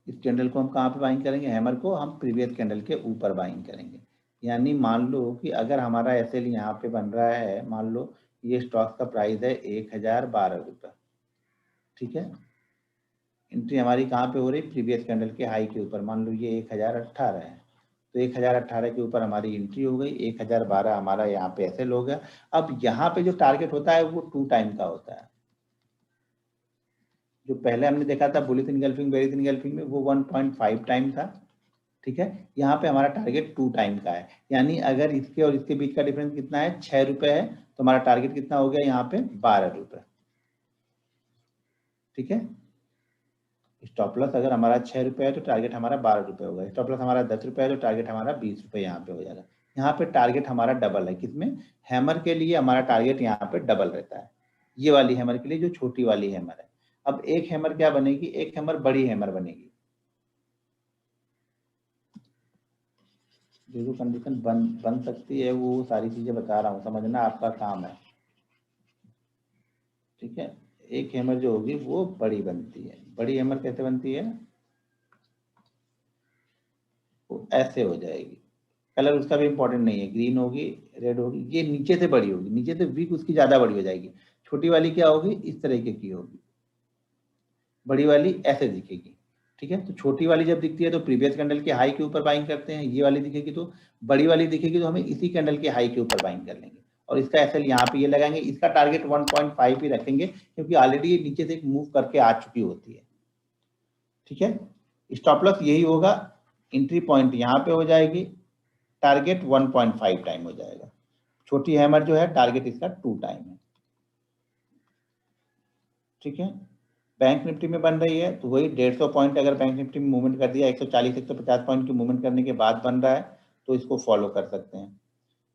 इस कैंडल को हम कहाँ पे बाइंग करेंगे, हैमर को हम प्रीवियस कैंडल के ऊपर बाइंग करेंगे। यानी मान लो कि अगर हमारा एसएल यहाँ पे बन रहा है, मान लो ये स्टॉक का प्राइस है 1012 रुपये, ठीक है। एंट्री हमारी कहाँ पे हो रही, प्रीवियस कैंडल के हाई के ऊपर, मान लो ये 1018 है, तो 1018 के ऊपर हमारी एंट्री हो गई, 1012 हमारा यहाँ पे एसएल हो गया। अब यहाँ पे जो टारगेट होता है वो 2 टाइम का होता है। जो पहले हमने देखा था बुलिश इनगल्फिंग बेरिश इनगल्फिंग में वो 1.5 टाइम था, ठीक है। यहाँ पे हमारा टारगेट 2 टाइम का है, यानी अगर इसके और इसके बीच का डिफरेंस कितना है, 6 रुपए है, तो हमारा टारगेट कितना हो गया यहाँ पे 12 रुपए, ठीक है। स्टॉप लॉस अगर हमारा 6 रुपए है तो टारगेट हमारा 12 रुपए होगा, स्टॉप लॉस हमारा 10 रुपए है तो टारगेट हमारा 20 रुपए यहाँ पे हो जाएगा। यहाँ पे टारगेट हमारा डबल है, किसमें, हैमर के लिए हमारा टारगेट यहाँ पे डबल रहता है, ये वाली हैमर के लिए जो छोटी वाली हैमर है। अब एक हैमर क्या बनेगी, एक हैमर बड़ी हैमर बनेगी, जो कंडीशन बन सकती है वो सारी चीजें बता रहा हूँ, समझना आपका काम है, ठीक है। एक हैमर जो होगी वो बड़ी बनती है, बड़ी हैमर कैसे बनती है, वो ऐसे हो जाएगी, कलर उसका भी इंपॉर्टेंट नहीं है, ग्रीन होगी, रेड होगी, ये नीचे से बड़ी होगी, नीचे से वीक उसकी ज्यादा बड़ी हो जाएगी। छोटी वाली क्या होगी, इस तरीके की होगी, बड़ी वाली ऐसे दिखेगी, ठीक है। तो छोटी वाली जब दिखती है तो प्रीवियस कैंडल के हाई के ऊपर बाइंग करते हैं, ये वाली दिखेगी तो, बड़ी वाली दिखेगी तो हमें इसी कैंडल के हाई के ऊपर बाइंग कर लेंगे, और इसका एसएल यहाँ पे ये लगाएंगे, इसका टारगेट 1.5 ही रखेंगे क्योंकि ऑलरेडी ये नीचे से एक मूव करके आ चुकी होती है, ठीक है। स्टॉप लॉस यही होगा, एंट्री पॉइंट यहाँ पे हो जाएगी, टारगेट 1.5 टाइम हो जाएगा, छोटी हैमर जो है टारगेट इसका 2 टाइम है, ठीक है। बैंक निफ्टी में बन रही है तो वही 150 पॉइंट अगर बैंक निफ्टी में मूवमेंट कर दिया, 140 150 पॉइंट की मूवमेंट करने के बाद बन रहा है तो इसको फॉलो कर सकते हैं।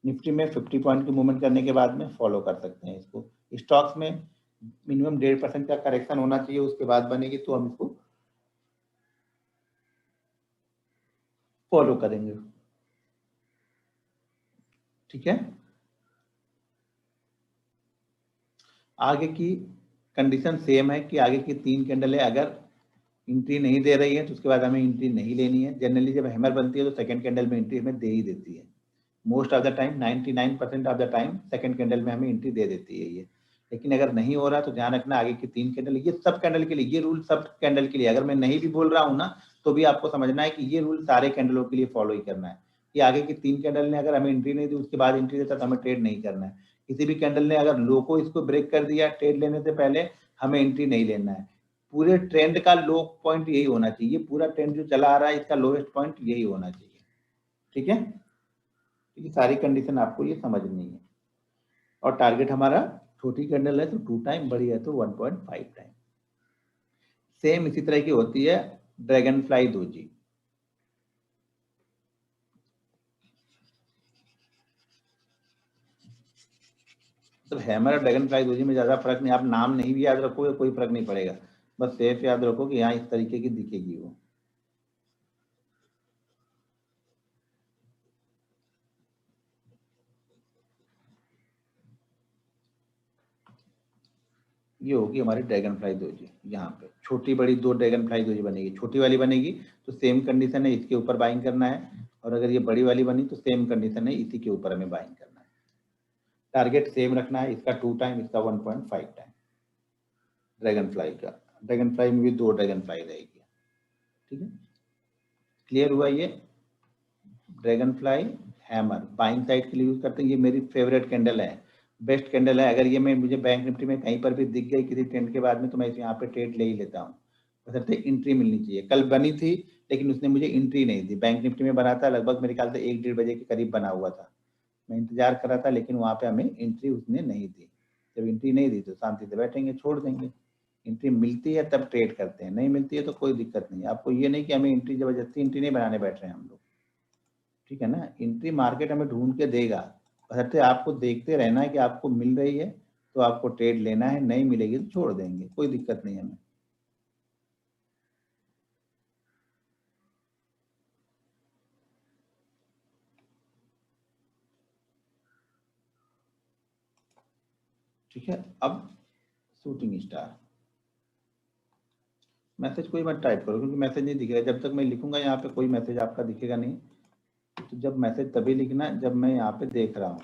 निफ्टी में 50 पॉइंट की मूवमेंट करने के बाद में फॉलो कर सकते हैं इसको। स्टॉक्स में मिनिमम 1.5% का करेक्शन होना चाहिए, उसके बाद बनेगी तो हम इसको फॉलो करेंगे, ठीक है। आगे की कंडीशन सेम है कि आगे की 3 कैंडल है, अगर एंट्री नहीं दे रही है तो उसके बाद हमें एंट्री नहीं लेनी है। जनरली जब हैमर बनती है तो सेकंड कैंडल में एंट्री हमें दे ही देती है, most of the time 99% of the time second candle में हमें एंट्री दे देती है ये। लेकिन अगर नहीं हो रहा तो ध्यान रखना आगे की 3 कैंडल, ये सब कैंडल के लिए, ये रूल सब कैंडल के लिए, अगर मैं नहीं भी बोल रहा हूँ ना तो भी आपको समझना है कि ये रूल सारे कैंडलों के लिए फॉलो ही करना है, कि आगे की 3 कैंडल ने अगर हमें एंट्री नहीं दी उसके बाद एंट्री देता तो हमें ट्रेड नहीं करना है। किसी भी कैंडल ने अगर लो को इसको ब्रेक कर दिया ट्रेड लेने से पहले, हमें एंट्री नहीं लेना है। पूरे ट्रेंड का लो पॉइंट यही होना चाहिए, पूरा ट्रेंड जो चला आ रहा है इसका लोएस्ट पॉइंट यही होना चाहिए, ठीक है। ये सारी कंडीशन आपको ये समझनी है। और टारगेट हमारा छोटी कैंडल है तो 2 टाइम, बड़ी है तो 1.5 टाइम। सेम इसी तरह की होती है ड्रैगन फ्लाई दोजी। तो हैमर और ड्रैगन फ्लाई दोजी में ज्यादा फर्क नहीं, आप नाम नहीं भी याद रखोगे कोई फर्क नहीं पड़ेगा, बस सेफ याद रखो कि यहाँ इस तरीके की दिखेगी वो। ये होगी हमारी ड्रैगन फ्लाई दोजी, यहाँ पे छोटी बड़ी 2 ड्रैगन फ्लाई दोजी बनेगी, छोटी वाली बनेगी तो सेम कंडीशन है, इसके ऊपर बाइंग करना है, और अगर ये बड़ी वाली बनी तो सेम कंडीशन है, इसी के ऊपर हमें बाइंग करना है। टारगेट सेम रखना है, इसका 2 टाइम, इसका 1.5 टाइम ड्रैगन फ्लाई का। ड्रैगन फ्लाई में भी 2 ड्रैगन फ्लाई रहेगी, ठीक है। क्लियर हुआ ये। Dragon fly hammer buying side के लिए यूज करते हैं, ये मेरी फेवरेट कैंडल है, बेस्ट कैंडल है। अगर ये मैं मुझे बैंक निफ्टी में कहीं पर भी दिख गई किसी ट्रेंड के बाद में तो मैं इसे यहाँ पे ट्रेड ले ही लेता हूँ, बशर्ते एंट्री मिलनी चाहिए। कल बनी थी लेकिन उसने मुझे एंट्री नहीं दी, बैंक निफ्टी में बना था लगभग मेरे ख्याल से 1-1:30 बजे के करीब बना हुआ था, मैं इंतजार कर रहा था लेकिन वहां पे हमें एंट्री उसने नहीं दी। जब एंट्री नहीं दी तो शांति से बैठेंगे, छोड़ देंगे। एंट्री मिलती है तब ट्रेड करते हैं, नहीं मिलती है तो कोई दिक्कत नहीं। आपको ये नहीं कि हमें एंट्री, जबरदस्ती एंट्री नहीं बनाने बैठ रहे हैं हम लोग, ठीक है ना। एंट्री मार्केट हमें ढूंढ के देगा, बशर्ते आपको देखते रहना है कि आपको मिल रही है तो आपको ट्रेड लेना है, नहीं मिलेगी तो छोड़ देंगे, कोई दिक्कत नहीं हमें। ठीक है। अब शूटिंग स्टार, मैसेज कोई मत टाइप करो क्योंकि मैसेज नहीं दिखेगा, जब तक मैं लिखूंगा यहाँ पे कोई मैसेज आपका दिखेगा नहीं। तो जब मैसेज तभी लिखना जब मैं यहाँ पे देख रहा हूँ,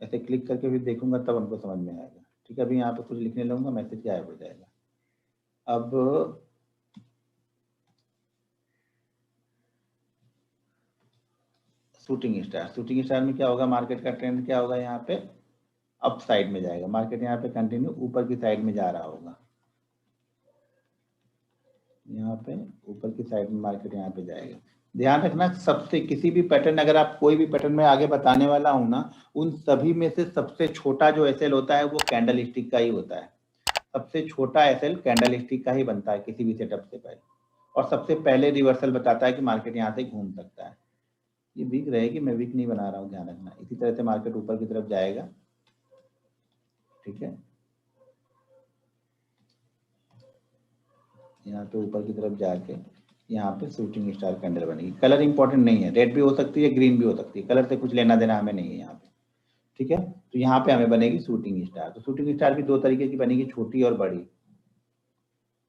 ऐसे क्लिक करके भी देखूंगा तब हमको समझ में आएगा, ठीक है। अभी यहाँ पे कुछ लिखने लगूंगा मैसेज गायब हो जाएगा। अब शूटिंग स्टार। शूटिंग स्टार में क्या होगा, मार्केट का ट्रेंड क्या होगा, यहाँ पे अप साइड में जाएगा, मार्केट यहाँ पे कंटिन्यू ऊपर की साइड में जा रहा होगा, यहाँ पे ऊपर की साइड में मार्केट यहाँ पे जाएगा। ध्यान रखना, सबसे किसी भी पैटर्न, अगर आप कोई भी पैटर्न में आगे बताने वाला हूं ना, उन सभी में से सबसे छोटा जो एसएल होता है वो कैंडल स्टिक का ही होता है। सबसे छोटा एसएल कैंडल स्टिक का ही बनता है किसी भी सेटअप से पहले, और सबसे पहले रिवर्सल बताता है कि मार्केट यहाँ से घूम सकता है। ये वीक रहेगी, मैं वीक नहीं बना रहा हूँ, ध्यान रखना। इसी तरह से मार्केट ऊपर की तरफ जाएगा, ठीक है, यहाँ पे ऊपर की तरफ जाके यहाँ पे शूटिंग स्टार कैंडल बनेगी। कलर इंपॉर्टेंट नहीं है, रेड भी हो सकती है, ग्रीन भी हो सकती है, कलर से कुछ लेना देना हमें नहीं है यहाँ पे, ठीक है। तो यहाँ पे हमें बनेगी शूटिंग स्टार। तो शूटिंग स्टार भी दो तरीके की बनेगी, छोटी और बड़ी।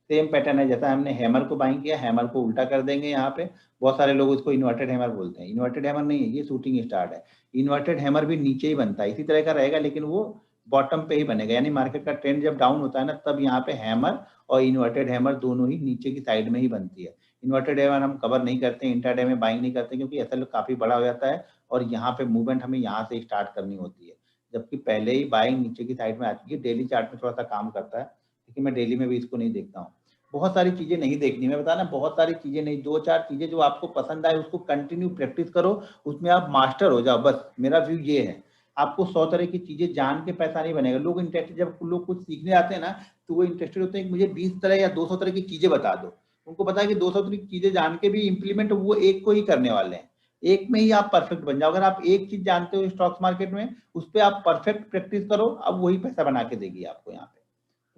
सेम पैटर्न है, जैसा हमने हैमर को बाइंग किया, हैमर को उल्टा कर देंगे यहाँ पे। बहुत सारे लोग उसको इन्वर्टेड हैमर बोलते हैं, इन्वर्टेड हैमर नहीं है, ये शूटिंग स्टार है। इन्वर्टेड हैमर भी नीचे ही बनता है, इसी तरह का रहेगा, लेकिन वो बॉटम पे ही बनेगा, यानी मार्केट का ट्रेंड जब डाउन होता है ना, तब यहाँ पे हैमर और इन्वर्टेड हैमर दोनों ही नीचे की साइड में ही बनती है। इन्वर्टेड हैमर हम कवर नहीं करते, इंट्राडे में बाइंग नहीं करते, क्योंकि एसएल काफी बड़ा हो जाता है और यहाँ पे मूवमेंट हमें यहाँ से स्टार्ट करनी होती है, जबकि पहले ही बाइंग नीचे की साइड में आती है। डेली चार्ट में थोड़ा सा काम करता है, लेकिन मैं डेली में भी इसको नहीं देखता हूँ। बहुत सारी चीजें नहीं देखनी, मैं बताना, बहुत सारी चीजें नहीं, दो चार चीजें जो आपको पसंद आए उसको कंटिन्यू प्रैक्टिस करो, उसमें आप मास्टर हो जाओ, बस मेरा व्यू ये है। आपको 100 तरह की चीजें जान के पैसा नहीं बनेगा। लोग इंटरेस्टेड, जब लोग कुछ सीखने आते हैं ना, तो वो इंटरेस्टेड होते हैं कि मुझे 20 तरह या 200 तरह की चीजें बता दो। उनको पता है कि 200 तरह की चीजें जान के भी इंप्लीमेंट वो एक को ही करने वाले हैं, एक में ही आप परफेक्ट बन जाओ। अगर आप एक चीज जानते हो स्टॉक्स मार्केट में, उस पर आप परफेक्ट प्रैक्टिस करो, अब वही पैसा बना के देगी आपको यहाँ पे।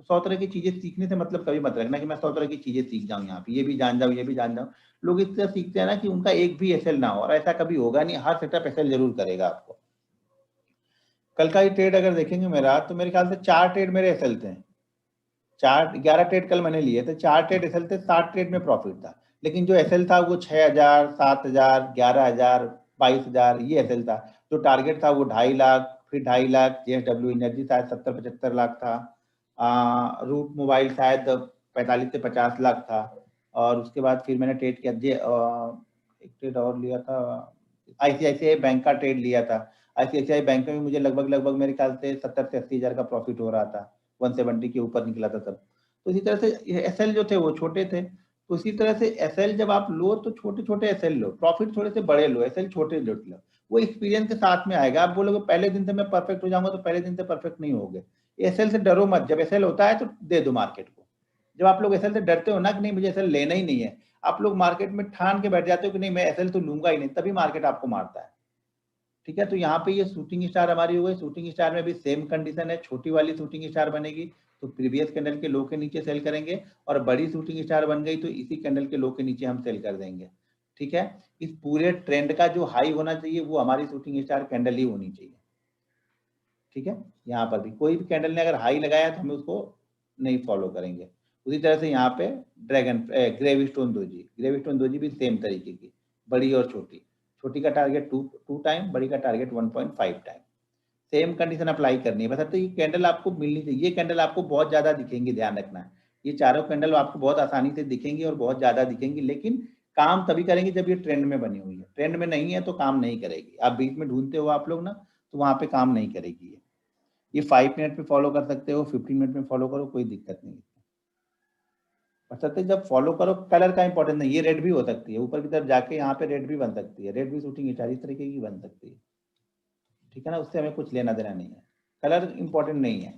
100 तरह की चीजें सीखने से मतलब कभी मत रखना कि मैं 100 तरह की चीजें सीख जाऊं, यहाँ पे ये भी जान जाऊं, ये भी जान जाऊं। लोग इस तरह सीखते हैं ना कि उनका एक भी एसएल ना हो, और ऐसा कभी होगा नहीं, हर सेटअप एसएल जरूर करेगा आपको। कल का ही ट्रेड अगर देखेंगे मेरा, तो मेरे ख्याल से 4 ट्रेड मेरे एसएल थे, 11 ट्रेड कल मैंने लिए थे, 4 ट्रेड एसएल थे, 7 ट्रेड में प्रॉफिट था। लेकिन जो एसएल था वो 6000, 7000, 11000, 22000, ये एसएल था। जो टारगेट था वो 2.5 लाख, फिर 2.5 लाख, जेएसडब्ल्यू एनर्जी शायद 70-75 लाख था, रूट मोबाइल शायद 45 से 50 लाख था। और उसके बाद फिर मैंने ट्रेड किया, एक ट्रेड और लिया था, आईसीआईसीआई बैंक का ट्रेड लिया था। आईसीआईसीआई बैंक में मुझे लगभग मेरे ख्याल से 70 से 80 हजार का प्रॉफिट हो रहा था, 170 के ऊपर निकला था तब। तो इसी तरह से एसएल जो थे वो छोटे थे, तो इसी तरह से एसएल जब आप लो तो छोटे छोटे एसएल लो, प्रॉफिट थोड़े से बड़े लो, एसएल छोटे लो। वो एक्सपीरियंस के साथ में आएगा। आप बोलोगे पहले दिन से मैं परफेक्ट हो जाऊंगा, तो पहले दिन से परफेक्ट नहीं होगे। एसएल से डरो मत, जब एसएल होता है तो दे दो मार्केट को। जब आप लोग एसएल से डरते हो ना कि नहीं मुझे एसएल लेना ही नहीं है, आप लोग मार्केट में ठान के बैठ जाते हो कि नहीं मैं एसएल तो लूंगा ही नहीं, तभी मार्केट आपको मारता है, ठीक है। तो यहाँ पे ये शूटिंग स्टार हमारी हो गई। शूटिंग स्टार में भी सेम कंडीशन है, छोटी वाली शूटिंग स्टार बनेगी तो प्रीवियस कैंडल के लो के नीचे सेल करेंगे, और बड़ी शूटिंग स्टार बन गई तो इसी कैंडल के लो के नीचे हम सेल कर देंगे, ठीक है। इस पूरे ट्रेंड का जो हाई होना चाहिए वो हमारी शूटिंग स्टार कैंडल ही होनी चाहिए, ठीक है। यहाँ पर भी कोई भी कैंडल ने अगर हाई लगाया तो हम उसको नहीं फॉलो करेंगे। उसी तरह से यहाँ पे ड्रैगन ग्रेविस्टोन दोजी, ग्रेविस्टोन दोजी भी सेम तरीके की, बड़ी और छोटी, छोटी का टारगेट 2 टाइम, बड़ी का target 1.5 time. Same condition apply करनी है, बस तो ये कैंडल आपको मिलनी चाहिए। ये कैंडल आपको बहुत ज्यादा दिखेंगी, ध्यान रखना है। ये चारों कैंडल आपको बहुत आसानी से दिखेंगी और बहुत ज्यादा दिखेंगी, लेकिन काम तभी करेंगे जब ये ट्रेंड में बनी हुई है। ट्रेंड में नहीं है तो काम नहीं करेगी। आप बीच में ढूंढते हो आप लोग ना, तो वहां पे काम नहीं करेगी ये 5 मिनट में फॉलो कर सकते हो, 15 मिनट में फॉलो करो, कोई दिक्कत नहीं है। बस जब फॉलो करो, कलर का इंपॉर्टेंट नहीं, ये रेड भी हो सकती है, ऊपर की तरफ जाके यहाँ पे रेड भी बन सकती है, रेड भी शूटिंग स्टार इस तरीके की बन सकती है, ठीक है ना। उससे हमें कुछ लेना देना नहीं है, कलर इंपॉर्टेंट नहीं है।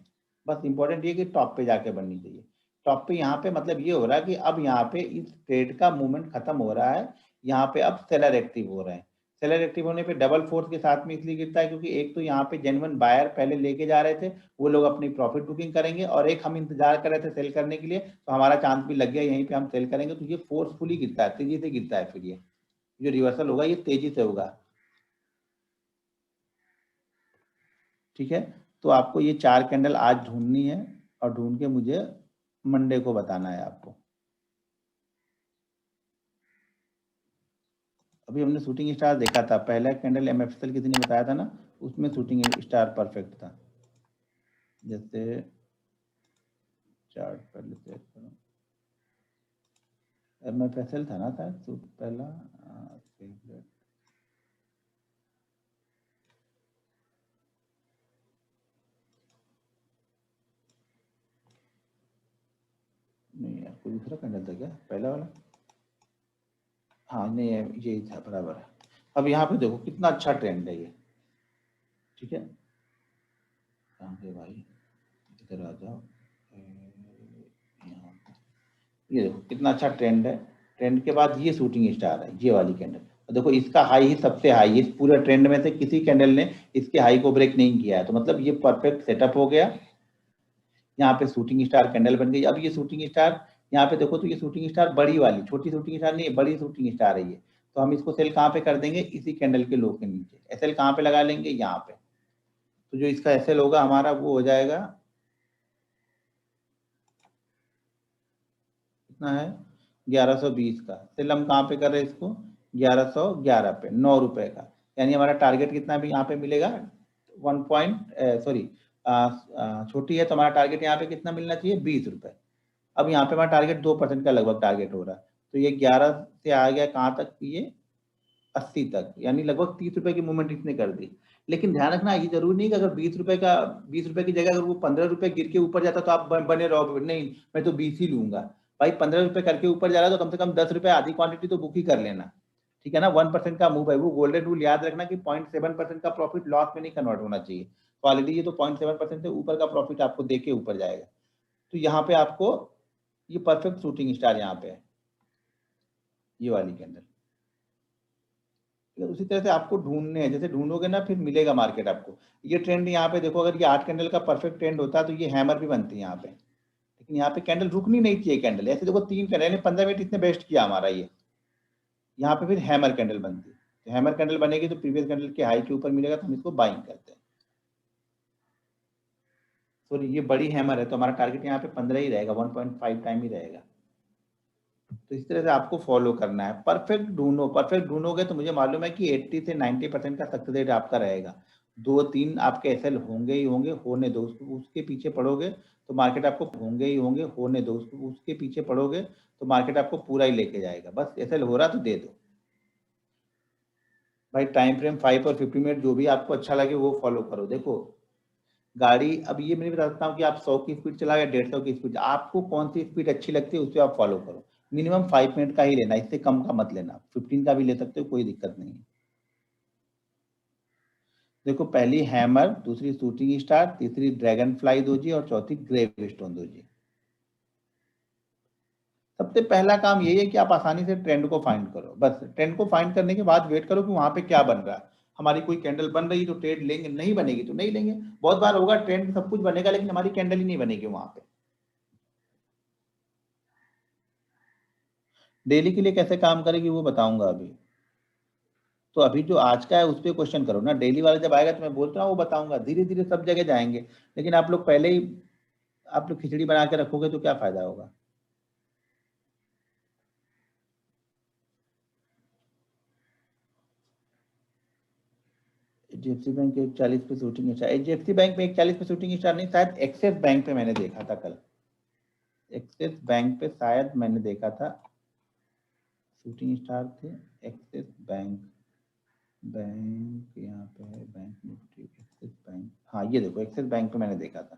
बस इंपॉर्टेंट ये कि टॉप पे जाके बननी चाहिए। टॉप पे यहाँ पे मतलब ये हो रहा है कि अब यहाँ पे इस ट्रेड का मूवमेंट खत्म हो रहा है, यहाँ पे अब सेलर एक्टिव हो रहे हैं। सेलर एक्टिव होने पे डबल फोर्स के साथ में इसलिए गिरता है क्योंकि एक तो यहाँ पे जेन्युइन बायर पहले लेके जा रहे थे, वो लोग अपनी प्रॉफिट बुकिंग करेंगे, और एक हम इंतजार कर रहे थे सेल करने के लिए, तो हमारा चांस भी लग गया, यहीं पे हम सेल करेंगे। तो ये फोर्सफुली गिरता है, तेजी से गिरता है। फिर ये जो रिवर्सल होगा ये तेजी से होगा, ठीक है। तो आपको ये 4 कैंडल आज ढूंढनी है, और ढूंढ के मुझे मंडे को बताना है आपको। अभी हमने शूटिंग स्टार देखा था, पहला कैंडल एमएफएसएल किसी ने बताया था ना, उसमें शूटिंग स्टार परफेक्ट था। जैसे चार्ट पहले चेक करो, एमएफएसएल था ना शायद पहला, कोई दूसरा कैंडल था क्या पहला वाला? हाँ नहीं यही था, बराबर है। अब यहाँ पे देखो कितना अच्छा ट्रेंड है ये, ठीक है। कहाँ पे भाई, इधर आ जाओ, यहाँ पे। ये देखो कितना अच्छा ट्रेंड है। ट्रेंड के बाद ये शूटिंग स्टार है, ये वाली कैंडल। देखो इसका हाई ही सबसे हाई, इस पूरे ट्रेंड में से किसी कैंडल ने इसके हाई को ब्रेक नहीं किया है, तो मतलब ये परफेक्ट सेटअप हो गया। यहाँ पे शूटिंग स्टार कैंडल बन गई। अब ये शूटिंग स्टार यहाँ पे देखो, तो ये शूटिंग स्टार बड़ी वाली, छोटी शूटिंग स्टार नहीं है, बड़ी शूटिंग स्टार है ये। तो हम इसको सेल कहाँ पे कर देंगे, इसी कैंडल के लो के नीचे। एसएल कहाँ पे लगा लेंगे, यहाँ पे। तो जो इसका एसएल होगा हमारा वो हो जाएगा, कितना है, 1120 का। सेल हम कहाँ पे कर रहे हैं इसको, 1111 पे, 9 रुपए का। यानी हमारा टारगेट कितना भी यहाँ पे मिलेगा, 1 पॉइंट सॉरी छोटी है तो हमारा टारगेट यहाँ पे कितना मिलना चाहिए, 20 रुपए। अब यहाँ पे हमारा टारगेट 2% का लगभग टारगेट हो रहा है। तो ये 11 से आ गया कहाँ तक, ये 80 तक, यानी लगभग 30 रुपए की मूवमेंट इसने कर दी। लेकिन ध्यान रखना, ये जरूरी नहीं कि अगर 20 रुपए का, 20 रुपए की जगह अगर वो 15 रुपए गिर के ऊपर जाता तो आप बने रहो, नहीं मैं तो 20 ही लूंगा। भाई 15 रुपए करके ऊपर जा रहा है तो कम से कम 10 रुपए आधी क्वांटिटी तो बुक ही कर लेना, ठीक है ना। 1% का मूव है वो, गोल्डन रूल याद रखना कि 0.7% का प्रॉफिट लॉस में नहीं कन्वर्ट होना चाहिए। तो ऑलरेडी ये तो 0.7% से ऊपर का प्रॉफिट आपको देके ऊपर जाएगा। तो यहाँ पे आपको ये परफेक्ट शूटिंग स्टार यहाँ पे है, ये वाली कैंडल। उसी तरह से आपको ढूंढने हैं, जैसे ढूंढोगे ना फिर मिलेगा मार्केट आपको। ये ट्रेंड यहाँ पे देखो, अगर ये 8 कैंडल का परफेक्ट ट्रेंड होता तो ये हैमर भी बनती है यहाँ पे। लेकिन यहाँ पे कैंडल रुकनी नहीं चाहिए, कैंडल ऐसे देखो 3 कैंडल 15 मिनट इसने बेस्ट किया हमारा ये। यहाँ पे फिर हैमर कैंडल बनती है, तो हैमर कैंडल बनेगी तो प्रीवियस कैंडल के हाई के ऊपर मिलेगा तो हम इसको बाइंग करते हैं। सॉरी ये बड़ी हैमर है तो हमारा टारगेट यहाँ पे 15 ही रहेगा, 1.5 टाइम ही रहेगा। तो इस तरह से आपको फॉलो करना है। परफेक्ट ढूंढो, परफेक्ट ढूंढोगे तो मुझे मालूम है कि 80 से 90% का सक्सेस रेट आपका रहेगा। 2-3 आपके एसएल होंगे ही होंगे, होने दो, उसके पीछे पड़ोगे तो मार्केट आपको होंगे ही होंगे, होने दो, उसके पीछे पड़ोगे तो मार्केट आपको पूरा ही लेके जाएगा। बस एसएल हो रहा तो दे दो भाई। टाइम फ्रेम 5 और 50 मिनट जो भी आपको अच्छा लगे वो फॉलो करो। देखो गाड़ी, अब ये मैं बता सकता हूँ कि आप 100 की स्पीड चलाओ या 150 की स्पीड, आपको कौन सी स्पीड अच्छी लगती है उस पर आप फॉलो करो। मिनिमम 5 मिनट का ही लेना, इससे कम का मत लेना। 15 का भी ले सकते हो, कोई दिक्कत नहीं है। देखो पहली हैमर, दूसरी शूटिंग स्टार, तीसरी ड्रैगन फ्लाई दोजी और चौथी ग्रेव स्टोन दोजी। सबसे पहला काम यही है कि आप आसानी से ट्रेंड को फाइंड करो। बस ट्रेंड को फाइंड करने के बाद वेट करो कि वहां पे क्या बन रहा है। हमारी कोई कैंडल बन रही तो ट्रेड लेंगे, नहीं बनेगी तो नहीं लेंगे। बहुत बार होगा ट्रेंड सब कुछ बनेगा लेकिन हमारी कैंडल ही नहीं बनेगी वहां पे। डेली के लिए कैसे काम करेगी वो बताऊंगा अभी। तो अभी जो आज का है उस पर क्वेश्चन करो ना, डेली वाला जब आएगा तो मैं बोलता हूँ वो बताऊंगा। धीरे धीरे सब जगह जाएंगे, लेकिन आप लोग पहले ही आप लोग खिचड़ी बना के रखोगे तो क्या फायदा होगा। एचडीएफसी बैंक 140 पे शूटिंग स्टार, एचडीएफसी बैंक में 140 पे शूटिंग स्टार नहीं, शायद एक्सिस बैंक पे मैंने देखा था कल। एक्सिस बैंक पे शायद मैंने देखा था शूटिंग स्टार थे। एक्सिस बैंक, बैंक यहाँ पे है, बैंक निफ्टी एक्सिस बैंक, हाँ ये देखो एक्सिस बैंक पे मैंने देखा था।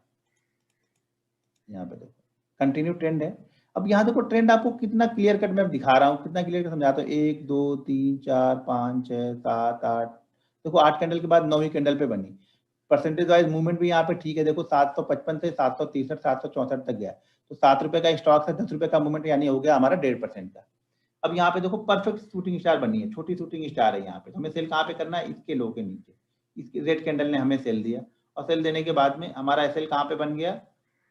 यहाँ पे देखो कंटिन्यू ट्रेंड है। अब यहाँ देखो ट्रेंड आपको कितना क्लियर कट मैं दिखा रहा हूँ, कितना क्लियर कट समझाता हूँ। 1 2 3 4 5 6 7 8, देखो 8 कैंडल के बाद 9वीं कैंडल पे बनी। परसेंटेज वाइज मूवमेंट भी यहाँ पे ठीक है। देखो 755 से 763 764 तक गया, तो 7 रुपए का स्टॉक से 10 रुपए का मूवमेंट यानी हो गया हमारा 1.5% का। अब यहाँ पे देखो परफेक्ट शूटिंग स्टार बनी है, छोटी शूटिंग स्टार है यहाँ पे। तो हमें सेल कहाँ पे करना है, इसके लो के नीचे। इसके रेड कैंडल ने हमें सेल दिया, और सेल देने के बाद में हमारा एसएल कहाँ पे बन गया,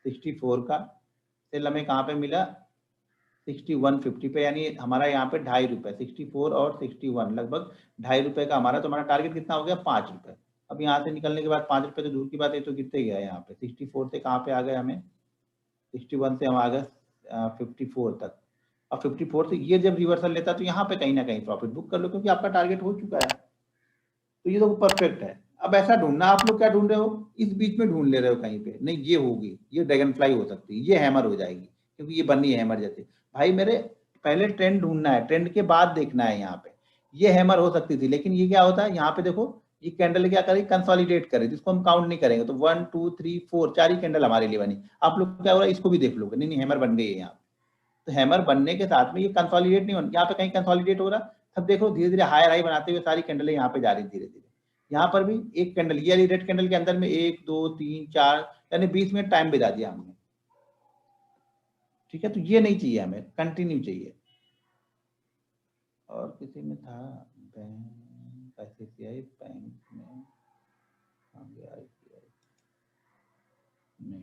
64 का। सेल हमें कहाँ पे मिला, 6150 पे, यानी हमारा यहाँ पे 2.5 रुपए, 64 और 61 लगभग 2.5 रुपए का हमारा। तो हमारा टारगेट कितना हो गया, 5 रुपए। अब यहाँ से निकलने के बाद 5 रुपए तो दूर की बात है, तो कितने गया यहाँ पे, 64 से कहाँ पे आ गए हमें, 61 से हम आ गए 54 तक। अब 54 से ये जब रिवर्सल लेता तो यहाँ पे कहीं ना कहीं प्रॉफिट बुक कर लो, क्योंकि आपका टारगेट हो चुका है। तो ये तो परफेक्ट है। अब ऐसा ढूंढना, आप लोग क्या ढूंढ रहे हो, इस बीच में ढूंढ ले रहे हो कहीं पे, नहीं ये होगी, ये ड्रैगन फ्लाई हो सकती है, ये हैमर हो जाएगी क्योंकि ये बनी है हैमर जैसे। भाई मेरे पहले ट्रेंड ढूंढना है, ट्रेंड के बाद देखना है। यहाँ पे ये हैमर हो सकती थी, लेकिन ये क्या होता है यहाँ पे देखो, ये कैंडल क्या करेगी, कंसोलिडेट करे, जिसको हम काउंट नहीं करेंगे। तो 1 2 3 4 4 ही कैंडल हमारे लिए बनी। आप लोग क्या हो रहा है, इसको भी देख लोगे, नहीं नहीं हैमर बन गई है यहाँ। तो हैमर बनने के साथ में ये कंसोलिडेट नहीं होना, यहाँ पे कहीं कंसोलिडेट हो रहा, तब देखो धीरे धीरे हायर हाई बनाते हुए सारी कैंडलें यहाँ पे जा रही धीरे धीरे। यहाँ पर भी एक कैंडल, ये रेड कैंडल के अंदर में 1 2 3 4 यानी 20 मिनट टाइम बिता दिया हमने। ठीक है, तो ये नहीं चाहिए हमें, कंटिन्यू चाहिए। और किसी में था बैंक, ICICI बैंक में नहीं,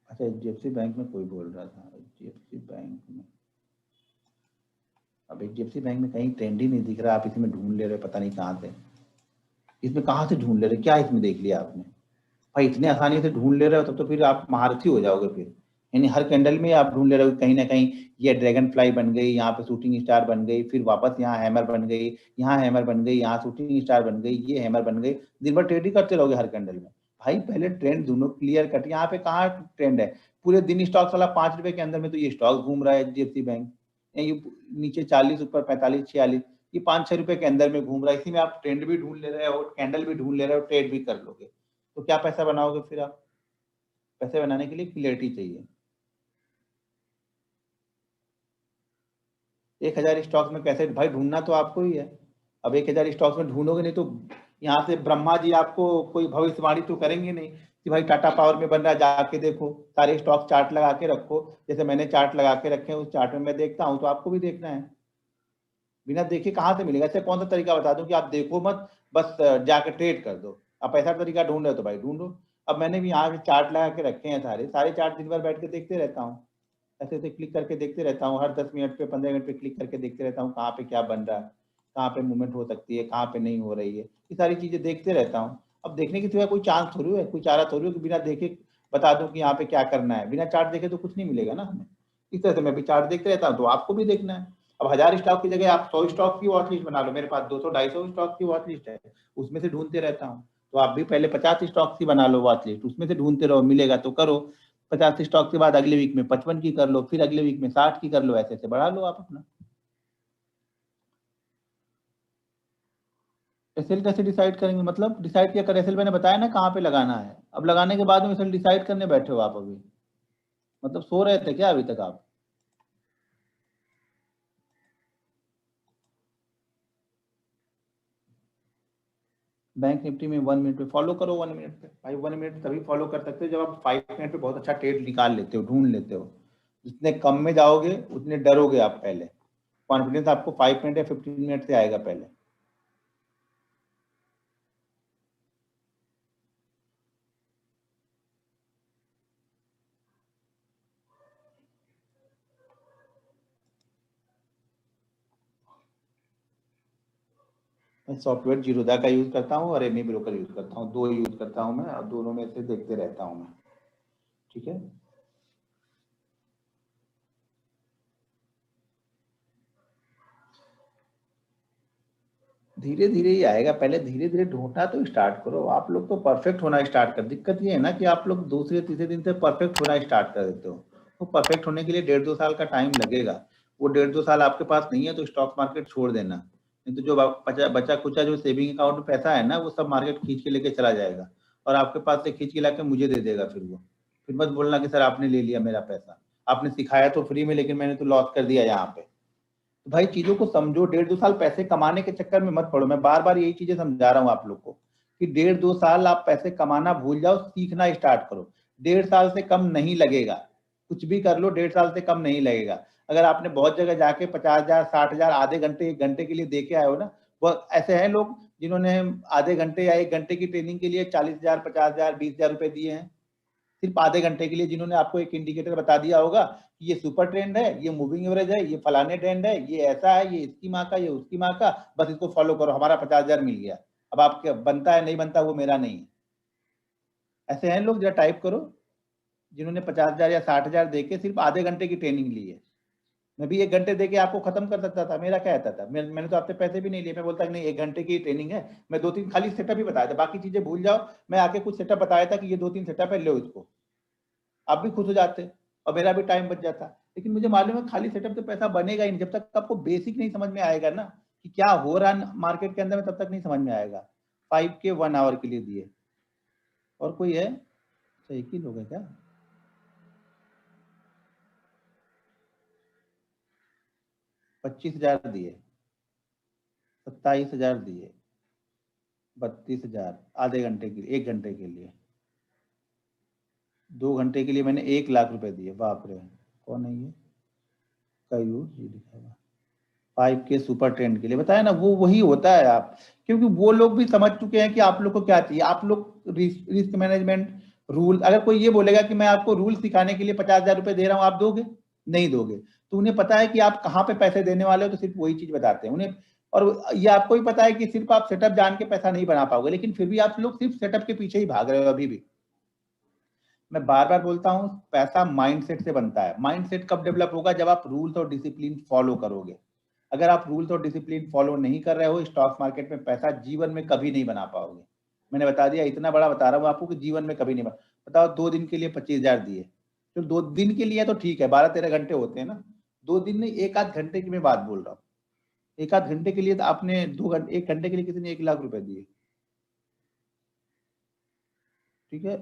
अच्छा HDFC बैंक में कोई बोल रहा था, HDFC बैंक में, अब HDFC बैंक में कहीं ट्रेंड ही नहीं दिख रहा, आप इसमें ढूंढ ले रहे, पता नहीं कहाँ से, इसमें कहाँ से ढूंढ ले रहे, क्या इसमें देख लिया आपने भाई? इतने आसानी से ढूंढ ले रहे हो तब तो फिर आप महारथी हो जाओगे फिर, यानी हर कैंडल में आप ढूंढ ले रहे हो कहीं ना कहीं, ये ड्रैगन फ्लाई बन गई, यहाँ पे शूटिंग स्टार बन गई, फिर वापस यहाँ हैमर बन गई, यहाँ हैमर बन गई, यहाँ शूटिंग स्टार बन गई, ये हैमर बन गई, दिन भर ट्रेड ही करते रहोगे हर कैंडल में। भाई पहले ट्रेंड ढूंढो क्लियर कट, यहाँ पे कहाँ ट्रेंड है? पूरे दिन स्टॉक वाला 5 रुपए के अंदर में तो ये स्टॉक घूम रहा है HDFC बैंक, ये नीचे 40 ऊपर 45 46, ये 5-6 रुपए के अंदर में घूम रहा है, इसी में आप ट्रेंड भी ढूंढ ले रहे हो, कैंडल भी ढूंढ ले रहे हो, ट्रेड भी कर लोगे, तो क्या पैसा बनाओगे फिर आप? पैसे बनाने के लिए क्लियरिटी चाहिए। 1000 स्टॉक्स में कैसे भाई ढूंढना तो आपको ही है, अब 1000 स्टॉक्स में ढूंढोगे नहीं तो यहाँ से ब्रह्मा जी आपको कोई भविष्यवाणी तो करेंगे नहीं कि भाई टाटा पावर में बन रहा है, जाके देखो, सारे स्टॉक चार्ट लगा के रखो, जैसे मैंने चार्ट लगा के रखे हैं, उस चार्ट में मैं देखता हूँ, तो आपको भी देखना है, बिना देखे कहाँ से मिलेगा? अच्छा कौन सा तरीका बता दूं कि आप देखो मत, बस जाके ट्रेड कर दो, आप ऐसा तरीका ढूंढ रहे हो तो भाई ढूंढो। अब मैंने भी यहाँ पे चार्ट लगा के रखे हैं, सारे सारे चार्ट दिन भर बैठ के देखते रहता हूँ, ऐसे ऐसे क्लिक करके देखते रहता हूँ, हर 10 मिनट पे 15 मिनट पे क्लिक करके देखते रहता हूँ, कहाँ पे क्या बन रहा है, कहाँ पे मूवमेंट हो सकती है, कहाँ पे नहीं हो रही है, ये सारी चीजें देखते रहता हूँ। अब देखने के सिवा कोई चांस थोड़ी है, कोई चारा थोड़ी है कि बिना देखे बता दूं कि यहाँ पे क्या करना है, बिना चार्ट देखे तो कुछ नहीं मिलेगा ना हमें। इस तरह से मैं भी चार्ट देखते रहता हूँ, तो आपको भी देखना है। अब 1000 स्टॉक की जगह आप 100 स्टॉक की वॉच लिस्ट बना लो, मेरे पास 200-250 स्टॉक की वॉच लिस्ट है, उसमें से ढूंढते रहता हूँ, तो आप भी पहले 50 स्टॉक की बना लो वॉच लिस्ट, उसमें से ढूंढते रहो, मिलेगा तो करो, 50 स्टॉक के बाद अगले वीक में 55 की कर लो, फिर अगले वीक में 60 की कर लो, ऐसे ऐसे बढ़ा लो आप अपना। एसएल कैसे डिसाइड करेंगे? मतलब डिसाइड क्या कर, एसएल मैंने बताया ना कहाँ पे लगाना है, अब लगाने के बाद में एसएल डिसाइड करने बैठे हो आप अभी, मतलब सो रहे थे क्या अभी तक आप? बैंक निफ्टी में 1 मिनट पे फॉलो करो, 1 मिनट पे भाई, 1 मिनट तभी फॉलो कर सकते हो जब आप 5 मिनट पे बहुत अच्छा ट्रेड निकाल लेते हो, ढूंढ लेते हो। जितने कम में जाओगे उतने डरोगे आप पहले, कॉन्फिडेंस आपको 5 मिनट या 15 मिनट से आएगा पहले। मैं सॉफ्टवेयर जीरोधा का यूज करता हूँ और एमी ब्रोकर यूज करता हूँ, दो यूज करता हूँ मैं, और दोनों में से देखते रहता हूँ मैं। ठीक है, धीरे धीरे ही आएगा, पहले धीरे धीरे ढूंढना तो स्टार्ट करो, आप लोग तो परफेक्ट होना स्टार्ट कर, दिक्कत ये है ना कि आप लोग दूसरे तीसरे दिन से परफेक्ट होना स्टार्ट कर देते हो, तो परफेक्ट होने के लिए 1.5-2 साल का टाइम लगेगा, वो 1.5-2 साल आपके पास नहीं है तो स्टॉक मार्केट छोड़ देना, नहीं तो जो बचा कुचा जो सेविंग अकाउंट में पैसा है ना, वो सब मार्केट खींच के लेके चला जाएगा, और आपके पास से खींच के लाके मुझे दे देगा, फिर मत बोलना कि सर आपने ले लिया मेरा पैसा, आपने सिखाया तो फ्री में, लेकिन मैंने तो लॉस कर दिया यहाँ पे। तो भाई चीजों को समझो, 1.5-2 साल पैसे कमाने के चक्कर में मत पड़ो, मैं बार बार यही चीजें समझा रहा हूँ आप लोग को कि 1.5-2 साल आप पैसे कमाना भूल जाओ, सीखना स्टार्ट करो, 1.5 साल से कम नहीं लगेगा, कुछ भी कर लो 1.5 साल से कम नहीं लगेगा। अगर आपने बहुत जगह जाके 50,000 60,000 आधे घंटे 1 घंटे के लिए दे के आए हो ना, वो ऐसे हैं लोग जिन्होंने आधे घंटे या 1 घंटे की ट्रेनिंग के लिए 40,000 50,000 20,000 रुपए दिए हैं, सिर्फ आधे घंटे के लिए, जिन्होंने आपको एक इंडिकेटर बता दिया होगा कि ये सुपर ट्रेंड है, ये मूविंग एवरेज है, ये फलाने ट्रेंड है, ये ऐसा है, ये इसकी माँ का, ये उसकी माँ का, बस इसको फॉलो करो, हमारा 50,000 मिल गया। अब आपके बनता है नहीं बनता वो मेरा नहीं है। ऐसे हैं लोग, जरा टाइप करो, जिन्होंने 50,000 या 60,000 दे के सिर्फ आधे घंटे की ट्रेनिंग ली है। मैं भी 1 घंटे दे के आपको खत्म कर सकता था, मेरा क्या रहता था, मैंने तो आपसे पैसे भी नहीं लिए, मैं बोलता नहीं 1 घंटे की ट्रेनिंग है, मैं 2-3 खाली सेटअप ही बताया था, बाकी चीजें भूल जाओ, मैं आके कुछ सेटअप बताया था कि ये 2-3 सेटअप है, लो इसको, आप भी खुश हो जाते और मेरा भी टाइम बच जाता। लेकिन मुझे मालूम है खाली सेटअप से पैसा बनेगा ही नहीं, जब तक आपको बेसिक नहीं समझ में आएगा ना कि क्या हो रहा है मार्केट के अंदर में, तब तक नहीं समझ में आएगा। 5 के 1 आवर के लिए दिए, और कोई है? अच्छा एक ही लोग है क्या? 25,000 दिए, 27,000 दिए, 32,000 आधे घंटे के लिए, 1 घंटे के लिए, 2 घंटे के लिए मैंने 1,00,000 रुपए दिए। बाप रे, कौन है ये? कयूर जी लिखा हुआ, 5K सुपर ट्रेंड के लिए। बताया ना, वो वही होता है आप, क्योंकि वो लोग भी समझ चुके हैं कि आप लोग को क्या चाहिए। आप लोग रिस्क मैनेजमेंट रूल, अगर कोई ये बोलेगा कि मैं आपको रूल सिखाने के लिए 50,000 रुपए दे रहा हूं, आप दोगे? नहीं दोगे। तो उन्हें पता है कि आप कहाँ पे पैसे देने वाले हो, तो सिर्फ वही चीज बताते हैं उन्हें। और ये आपको भी पता है कि सिर्फ आप सेटअप जान के पैसा नहीं बना पाओगे, लेकिन फिर भी आप लोग सिर्फ सेटअप के पीछे ही भाग रहे हो अभी भी। मैं बार बार बोलता हूं, पैसा माइंडसेट से बनता है। माइंडसेट कब डेवलप होगा? जब आप रूल्स और डिसिप्लिन फॉलो करोगे। अगर आप रूल्स और डिसिप्लिन फॉलो नहीं कर रहे हो, स्टॉक मार्केट में पैसा जीवन में कभी नहीं बना पाओगे। मैंने बता दिया, इतना बड़ा बता रहा हूँ आपको कि जीवन में कभी नहीं बना। बताओ, 2 दिन के लिए 25,000 दिए, तो 2 दिन के लिए तो ठीक है, 12-13 घंटे होते हैं ना। 2 दिन नहीं, 1 आध घंटे की मैं बात बोल रहा हूँ। 1 आध घंटे के लिए तो आपने 2 घंटे, 1 घंटे के लिए किसी ने 1,00,000 रुपए दिए। ठीक है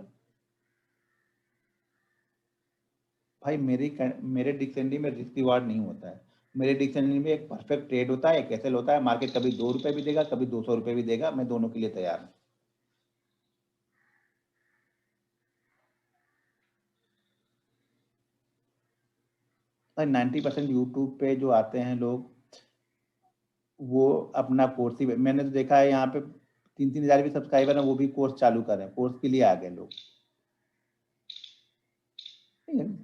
भाई, मेरे डिक्शनरी में रिस्क रिवार्ड नहीं होता है। मेरे डिक्शनरी में एक परफेक्ट ट्रेड होता है, एक एसएल होता है। मार्केट कभी 2 रुपए भी देगा, कभी 200 रुपए भी देगा, मैं दोनों के लिए तैयार हूँ। भाई 90% यूट्यूब पे जो आते हैं लोग, वो अपना कोर्स ही, मैंने तो देखा है यहाँ पे 3-3 हजार भी सब्सक्राइबर है, वो भी कोर्स चालू कर रहे हैं, कोर्स के लिए आ गए लोग।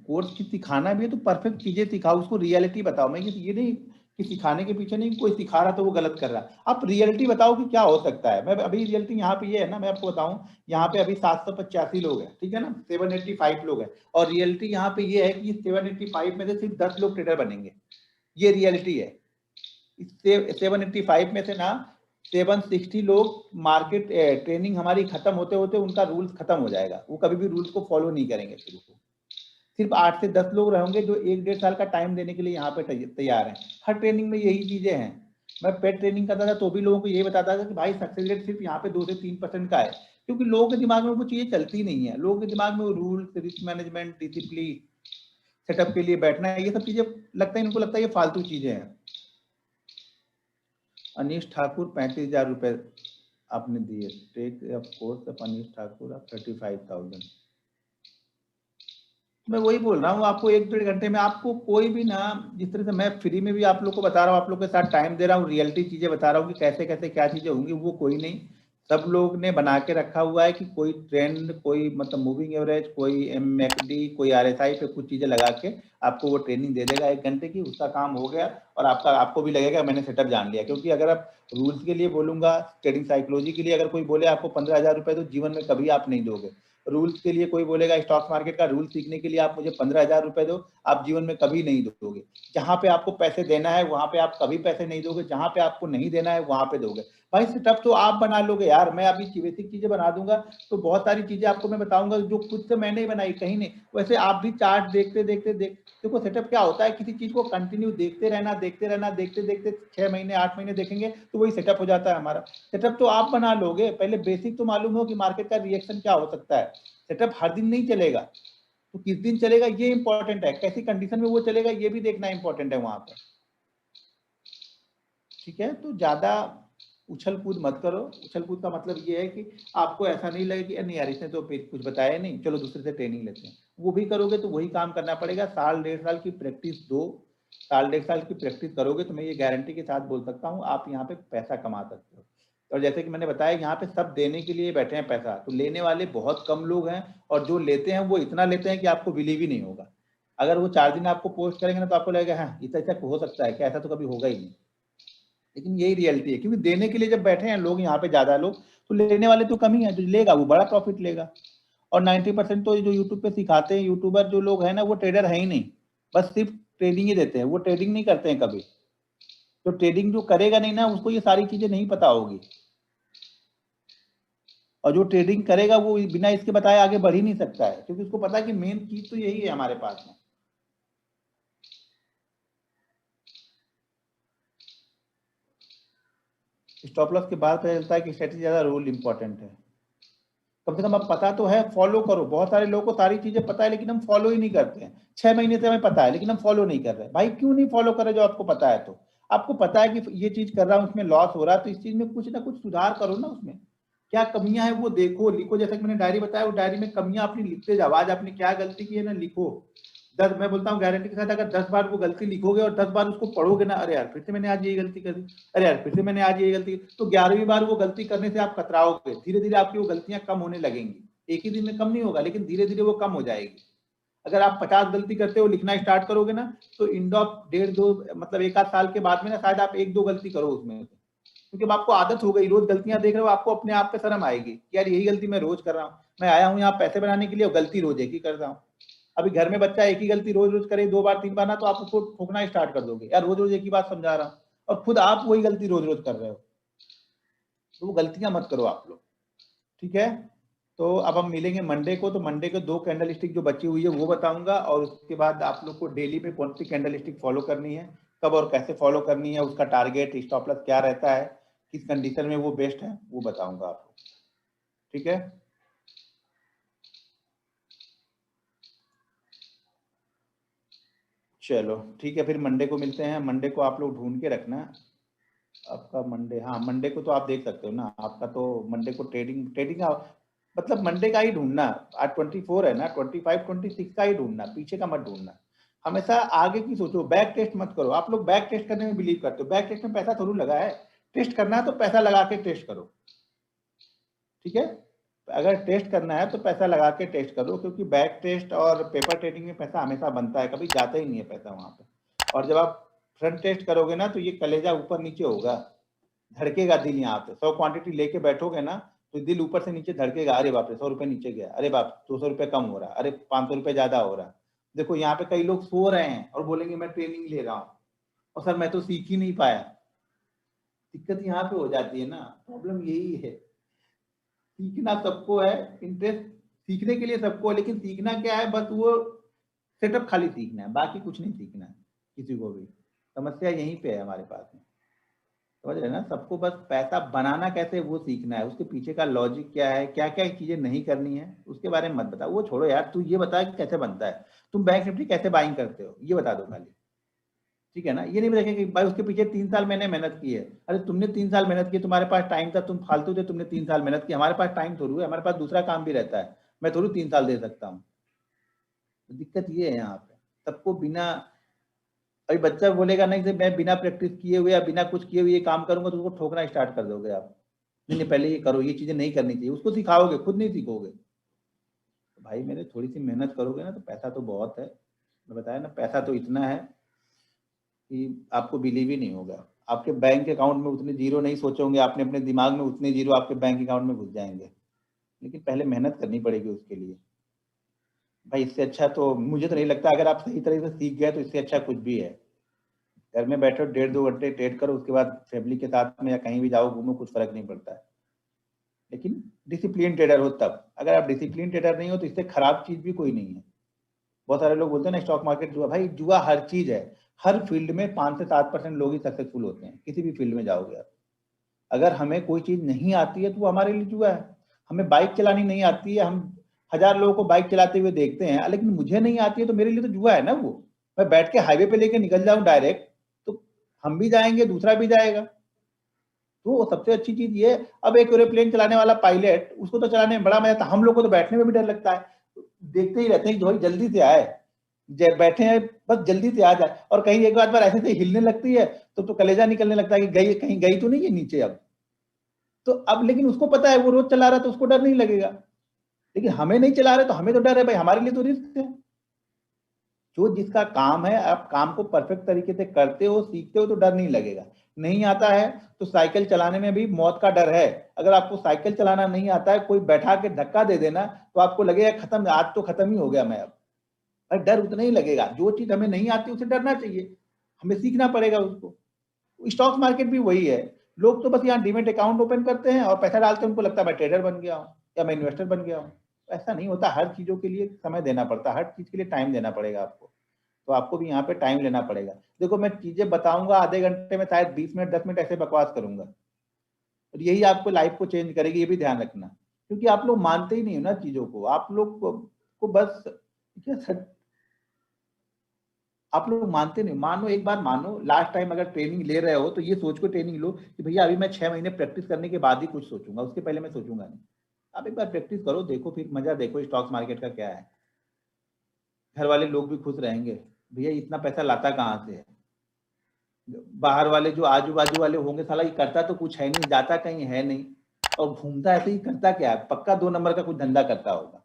कोर्स की सिखाना भी है तो परफेक्ट चीजें सिखाओ, उसको रियलिटी बताओ। मैं ये नहीं कि सिखाने के पीछे नहीं, कोई सिखा रहा तो वो गलत कर रहा है। आप रियलिटी बताओ कि क्या हो सकता है। मैं अभी रियलिटी यहाँ पे ये है ना, मैं आपको बताऊं, यहाँ पे अभी 785 लोग हैं, ठीक है ना, 785 लोग हैं। और रियलिटी यहाँ पे ये है कि 785 में से सिर्फ 10 लोग ट्रेडर बनेंगे। ये रियलिटी है। 785 में से ना 760 लोग, मार्केट ट्रेनिंग हमारी खत्म होते होते उनका रूल्स खत्म हो जाएगा, वो कभी भी रूल्स को फॉलो नहीं करेंगे। सिर्फ 8 से 10 लोग रहेंगे जो 1-1.5 साल का टाइम देने के लिए यहाँ पे तैयार हैं। हर ट्रेनिंग में यही चीजें हैं। मैं पेड ट्रेनिंग करता था तो भी लोगों को यही बताता था कि भाई सक्सेस रेट सिर्फ यहाँ पे 2 से 3% का है, क्योंकि लोगों के दिमाग में वो चीजें चलती नहीं है। लोगों के दिमाग में वो rules, risk management, discipline, setup के लिए बैठना है, ये सब चीजें लगता है इनको, लगता है ये फालतू चीजें हैं। अनीश ठाकुर 35,000 रुपए आपने दिए। Take off course of Anish Thakur of 35,000। मैं वही बोल रहा हूँ आपको, 1-1.5 घंटे में आपको कोई भी ना, जिस तरह से मैं फ्री में भी आप लोग को बता रहा हूँ, आप लोग के साथ टाइम दे रहा हूँ, रियलिटी चीजें बता रहा हूँ कि कैसे कैसे क्या चीजें होंगी, वो कोई नहीं। सब लोग ने बना के रखा हुआ है कि कोई ट्रेंड, कोई मतलब मूविंग एवरेज, कोई एमएकडी, कोई आरएसआई पे कुछ चीजें लगा के आपको वो ट्रेनिंग दे देगा 1 घंटे की, उसका काम हो गया। और आपको भी लगेगा मैंने सेटअप जान लिया। क्योंकि अगर आप रूल्स के लिए बोलूंगा, ट्रेडिंग साइकोलॉजी के लिए अगर कोई बोले आपको 15,000 रुपए, तो जीवन में कभी आप नहीं दोगे। रूल्स के लिए कोई बोलेगा स्टॉक मार्केट का रूल सीखने के लिए आप मुझे 15,000 रुपए दो, आप जीवन में कभी नहीं दोगे। जहां पे आपको पैसे देना है वहां पे आप कभी पैसे नहीं दोगे, जहां पे आपको नहीं देना है वहां पे दोगे। भाई सेटअप तो आप बना लोगे यार, मैं अभी बेसिक चीजें बना दूंगा, तो बहुत सारी चीजें आपको मैं बताऊंगा जो खुद से मैंने ही बनाई, कहीं नहीं। वैसे आप भी चार्ट देखते देखते देखो, सेटअप क्या होता है, किसी चीज को कंटिन्यू देखते रहना, देखते रहना, देखते देखते 6 महीने 8 महीने देखेंगे तो वही सेटअप हो जाता है हमारा। सेटअप तो आप बना लोगे, पहले बेसिक तो मालूम हो कि मार्केट का रिएक्शन क्या हो सकता है। सेटअप हर दिन नहीं चलेगा, तो किस दिन चलेगा ये इंपॉर्टेंट है, कैसी कंडीशन में वो चलेगा ये भी देखना इंपॉर्टेंट है वहां पर। ठीक है, तो ज्यादा उछल कूद मत करो। उछल कूद का मतलब ये है कि आपको ऐसा नहीं लगे कि नहीं यार इसने तो कुछ बताया नहीं, चलो दूसरे से ट्रेनिंग लेते हैं। वो भी करोगे तो वही काम करना पड़ेगा। 1-1.5 साल की प्रैक्टिस दो, 1-1.5 साल की प्रैक्टिस करोगे तो मैं ये गारंटी के साथ बोल सकता हूँ आप यहाँ पे पैसा कमा सकते हो। और जैसे कि मैंने बताया, यहाँ पे सब देने के लिए बैठे हैं पैसा, तो लेने वाले बहुत कम लोग हैं। और जो लेते हैं वो इतना लेते हैं कि आपको बिलीव ही नहीं होगा। अगर वो 4 दिन आपको पोस्ट करेंगे ना तो आपको लगेगा हाँ इतना ऐसा हो सकता है क्या, ऐसा तो कभी होगा ही नहीं। लेकिन यही रियलिटी है, क्योंकि देने के लिए जब बैठे हैं लोग यहाँ पे ज्यादा लोग, तो लेने वाले तो कम ही है। जो लेगा वो बड़ा प्रॉफिट लेगा। और 90% तो जो यूट्यूब पे सिखाते हैं यूट्यूबर जो लोग हैं ना, वो ट्रेडर है ही नहीं, बस सिर्फ ट्रेडिंग ही देते हैं, वो ट्रेडिंग नहीं करते हैं कभी। तो ट्रेडिंग जो करेगा नहीं ना, उसको ये सारी चीजें नहीं पता होगी। और जो ट्रेडिंग करेगा वो बिना इसके बताए आगे बढ़ ही नहीं सकता है, क्योंकि उसको पता है कि मेन चीज तो यही है हमारे पास में। स्टॉप लॉस के बाद पता चलता है कि स्ट्रेटेजी ज्यादा रोल इंपॉर्टेंट है। कम से कम अब पता तो है, फॉलो करो। बहुत सारे लोगों को सारी चीजें पता है लेकिन हम फॉलो ही नहीं करते हैं। 6 महीने से हमें पता है लेकिन हम फॉलो नहीं कर रहे। भाई क्यों नहीं फॉलो कर रहे जो आपको पता है? तो आपको पता है कि ये चीज कर रहा हूँ, उसमें लॉस हो रहा है, तो इस चीज में कुछ ना कुछ सुधार करो ना, उसमें क्या कमियां है वो देखो, लिखो। जैसे कि मैंने डायरी बताया, वो डायरी में कमियां अपनी लिखते जाओ, आज आपने क्या गलती की है ना लिखो। 10, मैं बोलता हूँ गारंटी के साथ, अगर 10 बार वो गलती लिखोगे और 10 बार उसको पढ़ोगे ना, अरे यार फिर से मैंने आज ये गलती कर दी, अरे यार फिर से मैंने आज ये गलती, तो 11वीं बार वो गलती करने से आप कतराओगे, धीरे धीरे आपकी वो गलतियां कम होने लगेंगी। एक ही दिन में कम नहीं होगा, लेकिन धीरे धीरे वो कम हो जाएगी। अगर आप 50 गलती करते हो, लिखना स्टार्ट करोगे ना, तो इंड ऑफ 1.5-2 मतलब 1-8 साल के बाद में ना शायद आप 1-2 गलती करो उसमें, क्योंकि अब आपको आदत हो गई, रोज गलतियां देख रहे हो, आपको अपने आप पे शर्म आएगी कि यार यही गलती मैं रोज कर रहा हूँ। मैं आया हूँ यहाँ पैसे बनाने के लिए और गलती रोज एक ही कर रहा हूँ। अभी घर में बच्चा एक ही गलती रोज रोज करे, 2 बार 3 बार ना, तो आप उसको ठोकना स्टार्ट कर दोगे, यार रोज रोज एक ही बात समझा रहा हूँ, और खुद आप वही गलती रोज रोज कर रहे हो। तो वो गलतियां मत करो आप लोग, ठीक है। तो अब हम मिलेंगे मंडे को, तो मंडे को 2 कैंडल स्टिक जो बची हुई है वो बताऊंगा, और उसके बाद आप लोग को डेली पे कौन सी कैंडल स्टिक फॉलो करनी है, कब और कैसे फॉलो करनी है, उसका टारगेट स्टॉप लॉस क्या रहता है, किस कंडीशन में वो बेस्ट है, वो बताऊंगा आपको, ठीक है। चलो ठीक है, फिर मंडे को मिलते हैं। मंडे को आप लोग ढूंढ के रखना आपका मंडे, हाँ मंडे को तो आप देख सकते हो ना, आपका तो मंडे को ट्रेडिंग ट्रेडिंग मतलब मंडे का ही ढूंढना। आज 24 है ना, 25-26 का ही ढूंढना, पीछे का मत ढूंढना। हमेशा आगे की सोचो, बैक टेस्ट मत करो। आप लोग बैक टेस्ट करने में बिलीव करते हो, बैक टेस्ट में पैसा थोड़ा लगा है। टेस्ट करना है तो पैसा लगा के टेस्ट करो, ठीक है। अगर टेस्ट करना है तो पैसा लगा के टेस्ट करो, क्योंकि बैक टेस्ट और पेपर ट्रेडिंग में पैसा हमेशा बनता है, कभी जाता ही नहीं है पैसा वहां पे। और जब आप फ्रंट टेस्ट करोगे ना, तो ये कलेजा ऊपर नीचे होगा, धड़केगा दिल यहाँ पे। 100 क्वांटिटी लेके बैठोगे ना, तो दिल ऊपर से नीचे धड़केगा, अरे बाप रे 100 रुपए नीचे गया, अरे बाप 200 रुपए कम हो रहा, अरे 500 रुपए ज्यादा हो रहा। देखो यहाँ पे कई लोग सो रहे हैं और बोलेंगे मैं ट्रेनिंग ले रहा हूँ, और सर मैं तो सीख ही नहीं पाया। दिक्कत यहाँ पे हो जाती है ना, प्रॉब्लम यही है। सीखना सबको है, इंटरेस्ट सीखने के लिए सबको है, लेकिन सीखना क्या है, बस वो सेटअप खाली सीखना है, बाकी कुछ नहीं सीखना है किसी को भी। समस्या यहीं पे है हमारे पास में, समझ रहे ना। सबको बस पैसा बनाना कैसे वो सीखना है, उसके पीछे का लॉजिक क्या है, क्या क्या चीजें नहीं करनी है, उसके बारे में मत बता। वो छोड़ो यार, तू ये बता कि कैसे बनता है, तुम बैंक निफ्टी कैसे बाइंग करते हो, ये बता दो खाली, ठीक है ना। ये नहीं बताएंगे कि भाई उसके पीछे 3 साल मैंने मेहनत की है। अरे तुमने 3 साल मेहनत की, तुम्हारे पास टाइम था, तुम फालतू थे, तुमने 3 साल मेहनत की। हमारे पास टाइम थोड़ी है, हमारे पास दूसरा काम भी रहता है, मैं थोड़ी 3 साल दे सकता हूँ। तो दिक्कत ये है यहाँ पे, सबको बिना, अभी बच्चा बोलेगा नहीं कि मैं बिना प्रैक्टिस किए हुए या बिना कुछ किए हुए ये काम करूंगा, तो उसको ठोकना स्टार्ट कर दोगे आप। नहीं नहीं पहले ये करो, ये चीजें नहीं करनी चाहिए, उसको सिखाओगे, खुद नहीं सीखोगे। तो भाई मेरे थोड़ी सी मेहनत करोगे ना, तो पैसा तो बहुत है, मैं बताया ना, पैसा तो इतना है कि आपको बिलीव ही नहीं होगा। आपके बैंक अकाउंट में उतने जीरो नहीं सोचे होंगे आपने अपने दिमाग में, उतने जीरो आपके बैंक अकाउंट में घुस जाएंगे, लेकिन पहले मेहनत करनी पड़ेगी उसके लिए। भाई इससे अच्छा तो मुझे तो नहीं लगता, अगर आप सही तरह से सीख गए तो इससे अच्छा कुछ भी है। घर में बैठो 1.5-2 घंटे ट्रेड करो, उसके बाद फैमिली के साथ में या कहीं भी जाओ घूमो, कुछ फर्क नहीं पड़ता है। लेकिन डिसिप्लिन ट्रेडर हो तब, अगर आप डिसिप्लिन ट्रेडर नहीं हो तो इससे खराब चीज भी कोई नहीं है। बहुत सारे लोग बोलते हैं ना स्टॉक मार्केट जुआ, भाई जुआ हर चीज है। हर फील्ड में 5 से 7% लोग ही सक्सेसफुल होते हैं, किसी भी फील्ड में जाओगे आप। अगर हमें कोई चीज नहीं आती है तो वो हमारे लिए जुआ है। हमें बाइक चलानी नहीं आती है, हम 1000 लोगों को बाइक चलाते हुए देखते हैं, लेकिन मुझे नहीं आती है, तो मेरे लिए तो जुआ है ना वो। मैं बैठ के हाईवे पे लेके निकल जाऊं डायरेक्ट, तो हम भी जाएंगे, दूसरा भी जाएगा। तो सबसे अच्छी चीज ये, अब एक एरोप्लेन चलाने वाला पायलट, उसको तो चलाने में बड़ा मजा आता है, हम लोग को तो बैठने में भी डर लगता है। देखते ही रहते हैं कि भाई जल्दी से आए, बैठे हैं बस जल्दी से आ जाए, और कहीं एक बार ऐसे से हिलने लगती है तो कलेजा निकलने लगता है कि गई कहीं गई तो नहीं है नीचे अब। तो अब लेकिन उसको पता है, वो रोज चला रहा है तो उसको डर नहीं लगेगा, लेकिन हमें नहीं चला रहे तो हमें तो डर है, भाई हमारे लिए तो रिस्क है। जो जिसका काम है, आप काम को परफेक्ट तरीके से करते हो, सीखते हो, तो डर नहीं लगेगा। नहीं आता है तो साइकिल चलाने में भी मौत का डर है। अगर आपको साइकिल चलाना नहीं आता है, कोई बैठा के धक्का दे देना, तो आपको लगेगा खत्म, आज तो खत्म ही हो गया मैं अब। भाई डर उतना ही लगेगा, जो चीज हमें नहीं आती उसे डरना चाहिए, हमें सीखना पड़ेगा उसको। स्टॉक मार्केट भी वही है। लोग तो बस यहाँ डीमेट अकाउंट ओपन करते हैं और पैसा डालते हैं, उनको लगता है मैं ट्रेडर बन गया हूँ या मैं इन्वेस्टर बन गया हूँ। ऐसा नहीं होता, हर चीजों के लिए समय देना पड़ता है, हर चीज के लिए टाइम देना पड़ेगा आपको। तो आपको भी यहाँ पे टाइम लेना पड़ेगा। देखो मैं चीजें बताऊंगा आधे घंटे में, शायद 20 मिनट 10 मिनट ऐसे बकवास करूंगा, और यही आपको लाइफ को चेंज करेगी, ये भी ध्यान रखना। क्योंकि आप लोग मानते ही नहीं हो ना चीजों को, आप लोग को बस क्या आप लोग मानते नहीं, मानो एक बार मानो लास्ट टाइम अगर ट्रेनिंग ले रहे हो तो ये सोच को ट्रेनिंग लो कि भैया अभी मैं 6 महीने प्रैक्टिस करने के बाद ही कुछ सोचूंगा, उसके पहले मैं सोचूंगा नहीं। आप एक बार प्रैक्टिस करो, देखो, फिर मजा देखो स्टॉक मार्केट का क्या है। घर वाले लोग भी खुश रहेंगे, भैया इतना पैसा लाता कहाँ से है। बाहर वाले जो आजू बाजू वाले होंगे, साला ये करता तो कुछ है नहीं, जाता कहीं है नहीं, और घूमता ऐसे ही, करता क्या है, पक्का 2 नंबर का कुछ धंधा करता होगा।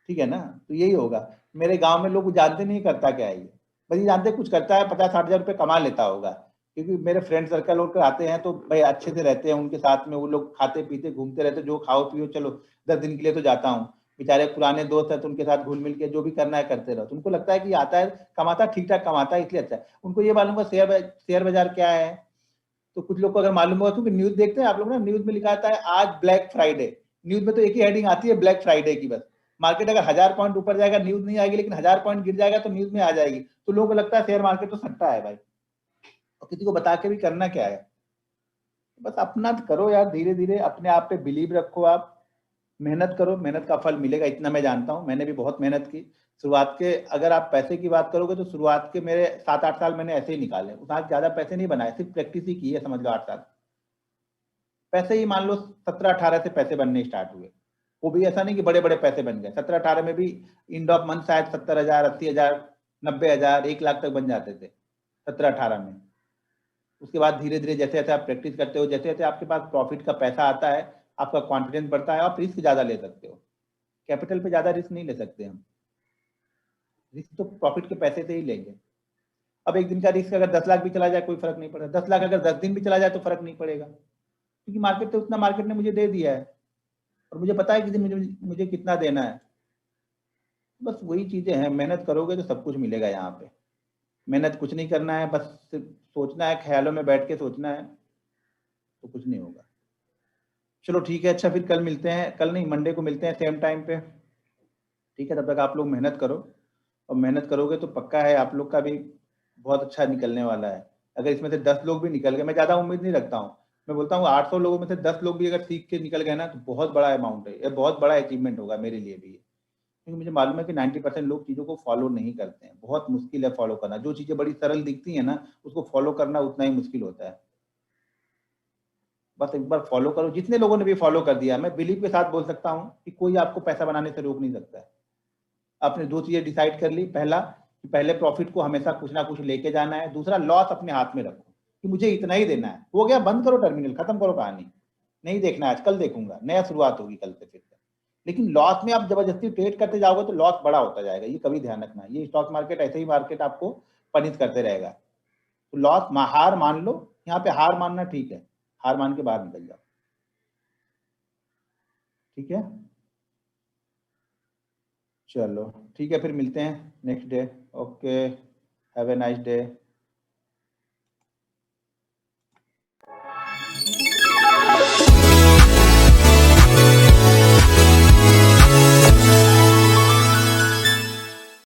ठीक है ना, तो यही होगा। मेरे गांव में लोग जानते नहीं करता क्या है ये, बस ये जानते कुछ करता है, 50-60 हजार रुपये कमा लेता होगा। क्योंकि मेरे फ्रेंड सर्कल और आते हैं तो भाई अच्छे से रहते हैं, उनके साथ में वो लोग खाते पीते घूमते रहते, जो खाओ पियो चलो 10 दिन के लिए तो जाता हूँ। बेचारे पुराने दोस्त है तो उनके साथ घुल मिल के जो भी करना है करते रहो, तो उनको लगता है कि आता है, कमाता ठीक ठाक कमाता है, इसलिए अच्छा है। उनको ये मालूम है शेयर बाजार क्या है। तो कुछ लोग को अगर मालूम होगा, क्योंकि न्यूज देखते हैं आप लोग ना, न्यूज में लिखा आता है आज ब्लैक फ्राइडे, न्यूज में तो एक ही हेडिंग आती है ब्लैक फ्राइडे की बस। मार्केट अगर 1000 पॉइंट ऊपर जाएगा न्यूज नहीं आएगी, लेकिन 1000 पॉइंट गिर जाएगा तो न्यूज में आ जाएगी। तो लोगों को लगता है शेयर मार्केट तो सट्टा है भाई, और किसी को बता के भी करना क्या है। बस अपना करो यार, धीरे धीरे अपने आप पे बिलीव रखो, आप मेहनत करो, मेहनत का फल मिलेगा, इतना मैं जानता हूँ, मैंने भी बहुत मेहनत की। शुरुआत के अगर आप पैसे की बात करोगे तो शुरुआत के मेरे 7-8 साल मैंने ऐसे ही निकाले, उतना ज्यादा पैसे नहीं बनाए, सिर्फ प्रैक्टिस ही की है, समझ लो 8 साल। पैसे ही मान लो 17-18 से पैसे बनने स्टार्ट हुए। वो भी ऐसा नहीं कि बड़े बड़े पैसे बन गए, 17-18 में भी इंड ऑफ मंथ शायद 70,000, 80,000, 90,000, 1 लाख तक बन जाते थे 17-18 में। उसके बाद धीरे धीरे जैसे जैसे आप प्रैक्टिस करते हो, जैसे जैसे आपके पास प्रॉफिट का पैसा आता है, आपका कॉन्फिडेंस बढ़ता है, आप रिस्क ज्यादा ले सकते हो। कैपिटल पे ज्यादा रिस्क नहीं ले सकते हम, रिस्क तो प्रॉफिट के पैसे से ही लेंगे। अब एक दिन का रिस्क अगर 10 लाख भी चला जाए कोई फर्क नहीं पड़ेगा, 10 लाख अगर 10 दिन भी चला जाए तो फर्क नहीं पड़ेगा, क्योंकि मार्केट तो उतना मार्केट ने मुझे दे दिया है, और मुझे पता है कि मुझे मुझे कितना देना है। बस वही चीजें हैं, मेहनत करोगे तो सब कुछ मिलेगा यहाँ पे। मेहनत कुछ नहीं करना है, बस सिर्फ सोचना है, ख्यालों में बैठ के सोचना है, तो कुछ नहीं होगा। चलो ठीक है, अच्छा फिर कल मिलते हैं, कल नहीं मंडे को मिलते हैं सेम टाइम पे। ठीक है, तब तक आप लोग मेहनत करो, और मेहनत करोगे तो पक्का है आप लोग का भी बहुत अच्छा निकलने वाला है। अगर इसमें से 10 लोग भी निकल गए, मैं ज़्यादा उम्मीद नहीं रखता हूँ, मैं बोलता हूँ 800 लोगों में से 10 लोग भी अगर सीख के निकल गए ना, तो बहुत बड़ा अमाउंट है, ये बहुत बड़ा अचीवमेंट होगा मेरे लिए भी। क्योंकि मुझे मालूम है कि 90% लोग चीज़ों को फॉलो नहीं करते हैं, बहुत मुश्किल है फॉलो करना, जो चीज़ें बड़ी सरल दिखती हैं ना, उसको फॉलो करना उतना ही मुश्किल होता है। बस एक बार फॉलो करो, जितने लोगों ने भी फॉलो कर दिया, मैं बिलीव के साथ बोल सकता हूँ कि कोई आपको पैसा बनाने से रोक नहीं सकता है। आपने 2 चीजें डिसाइड कर ली, पहला कि पहले प्रॉफिट को हमेशा कुछ ना कुछ लेके जाना है, दूसरा लॉस अपने हाथ में रखो कि मुझे इतना ही देना है, हो गया, बंद करो टर्मिनल, खत्म करो कहानी, नहीं देखना है आज, कल देखूंगा, नया शुरुआत होगी कल से फिर से। लेकिन लॉस में आप जबरदस्ती ट्रेड करते जाओगे तो लॉस बड़ा होता जाएगा, ये कभी ध्यान रखना, ये स्टॉक मार्केट ऐसे ही मार्केट आपको पनिश करते रहेगा। तो लॉस हार मान लो, यहाँ पे हार मानना ठीक है, हार मान के बाहर निकल जाओ। ठीक है, चलो ठीक है, फिर मिलते हैं next day. Okay, have a nice day.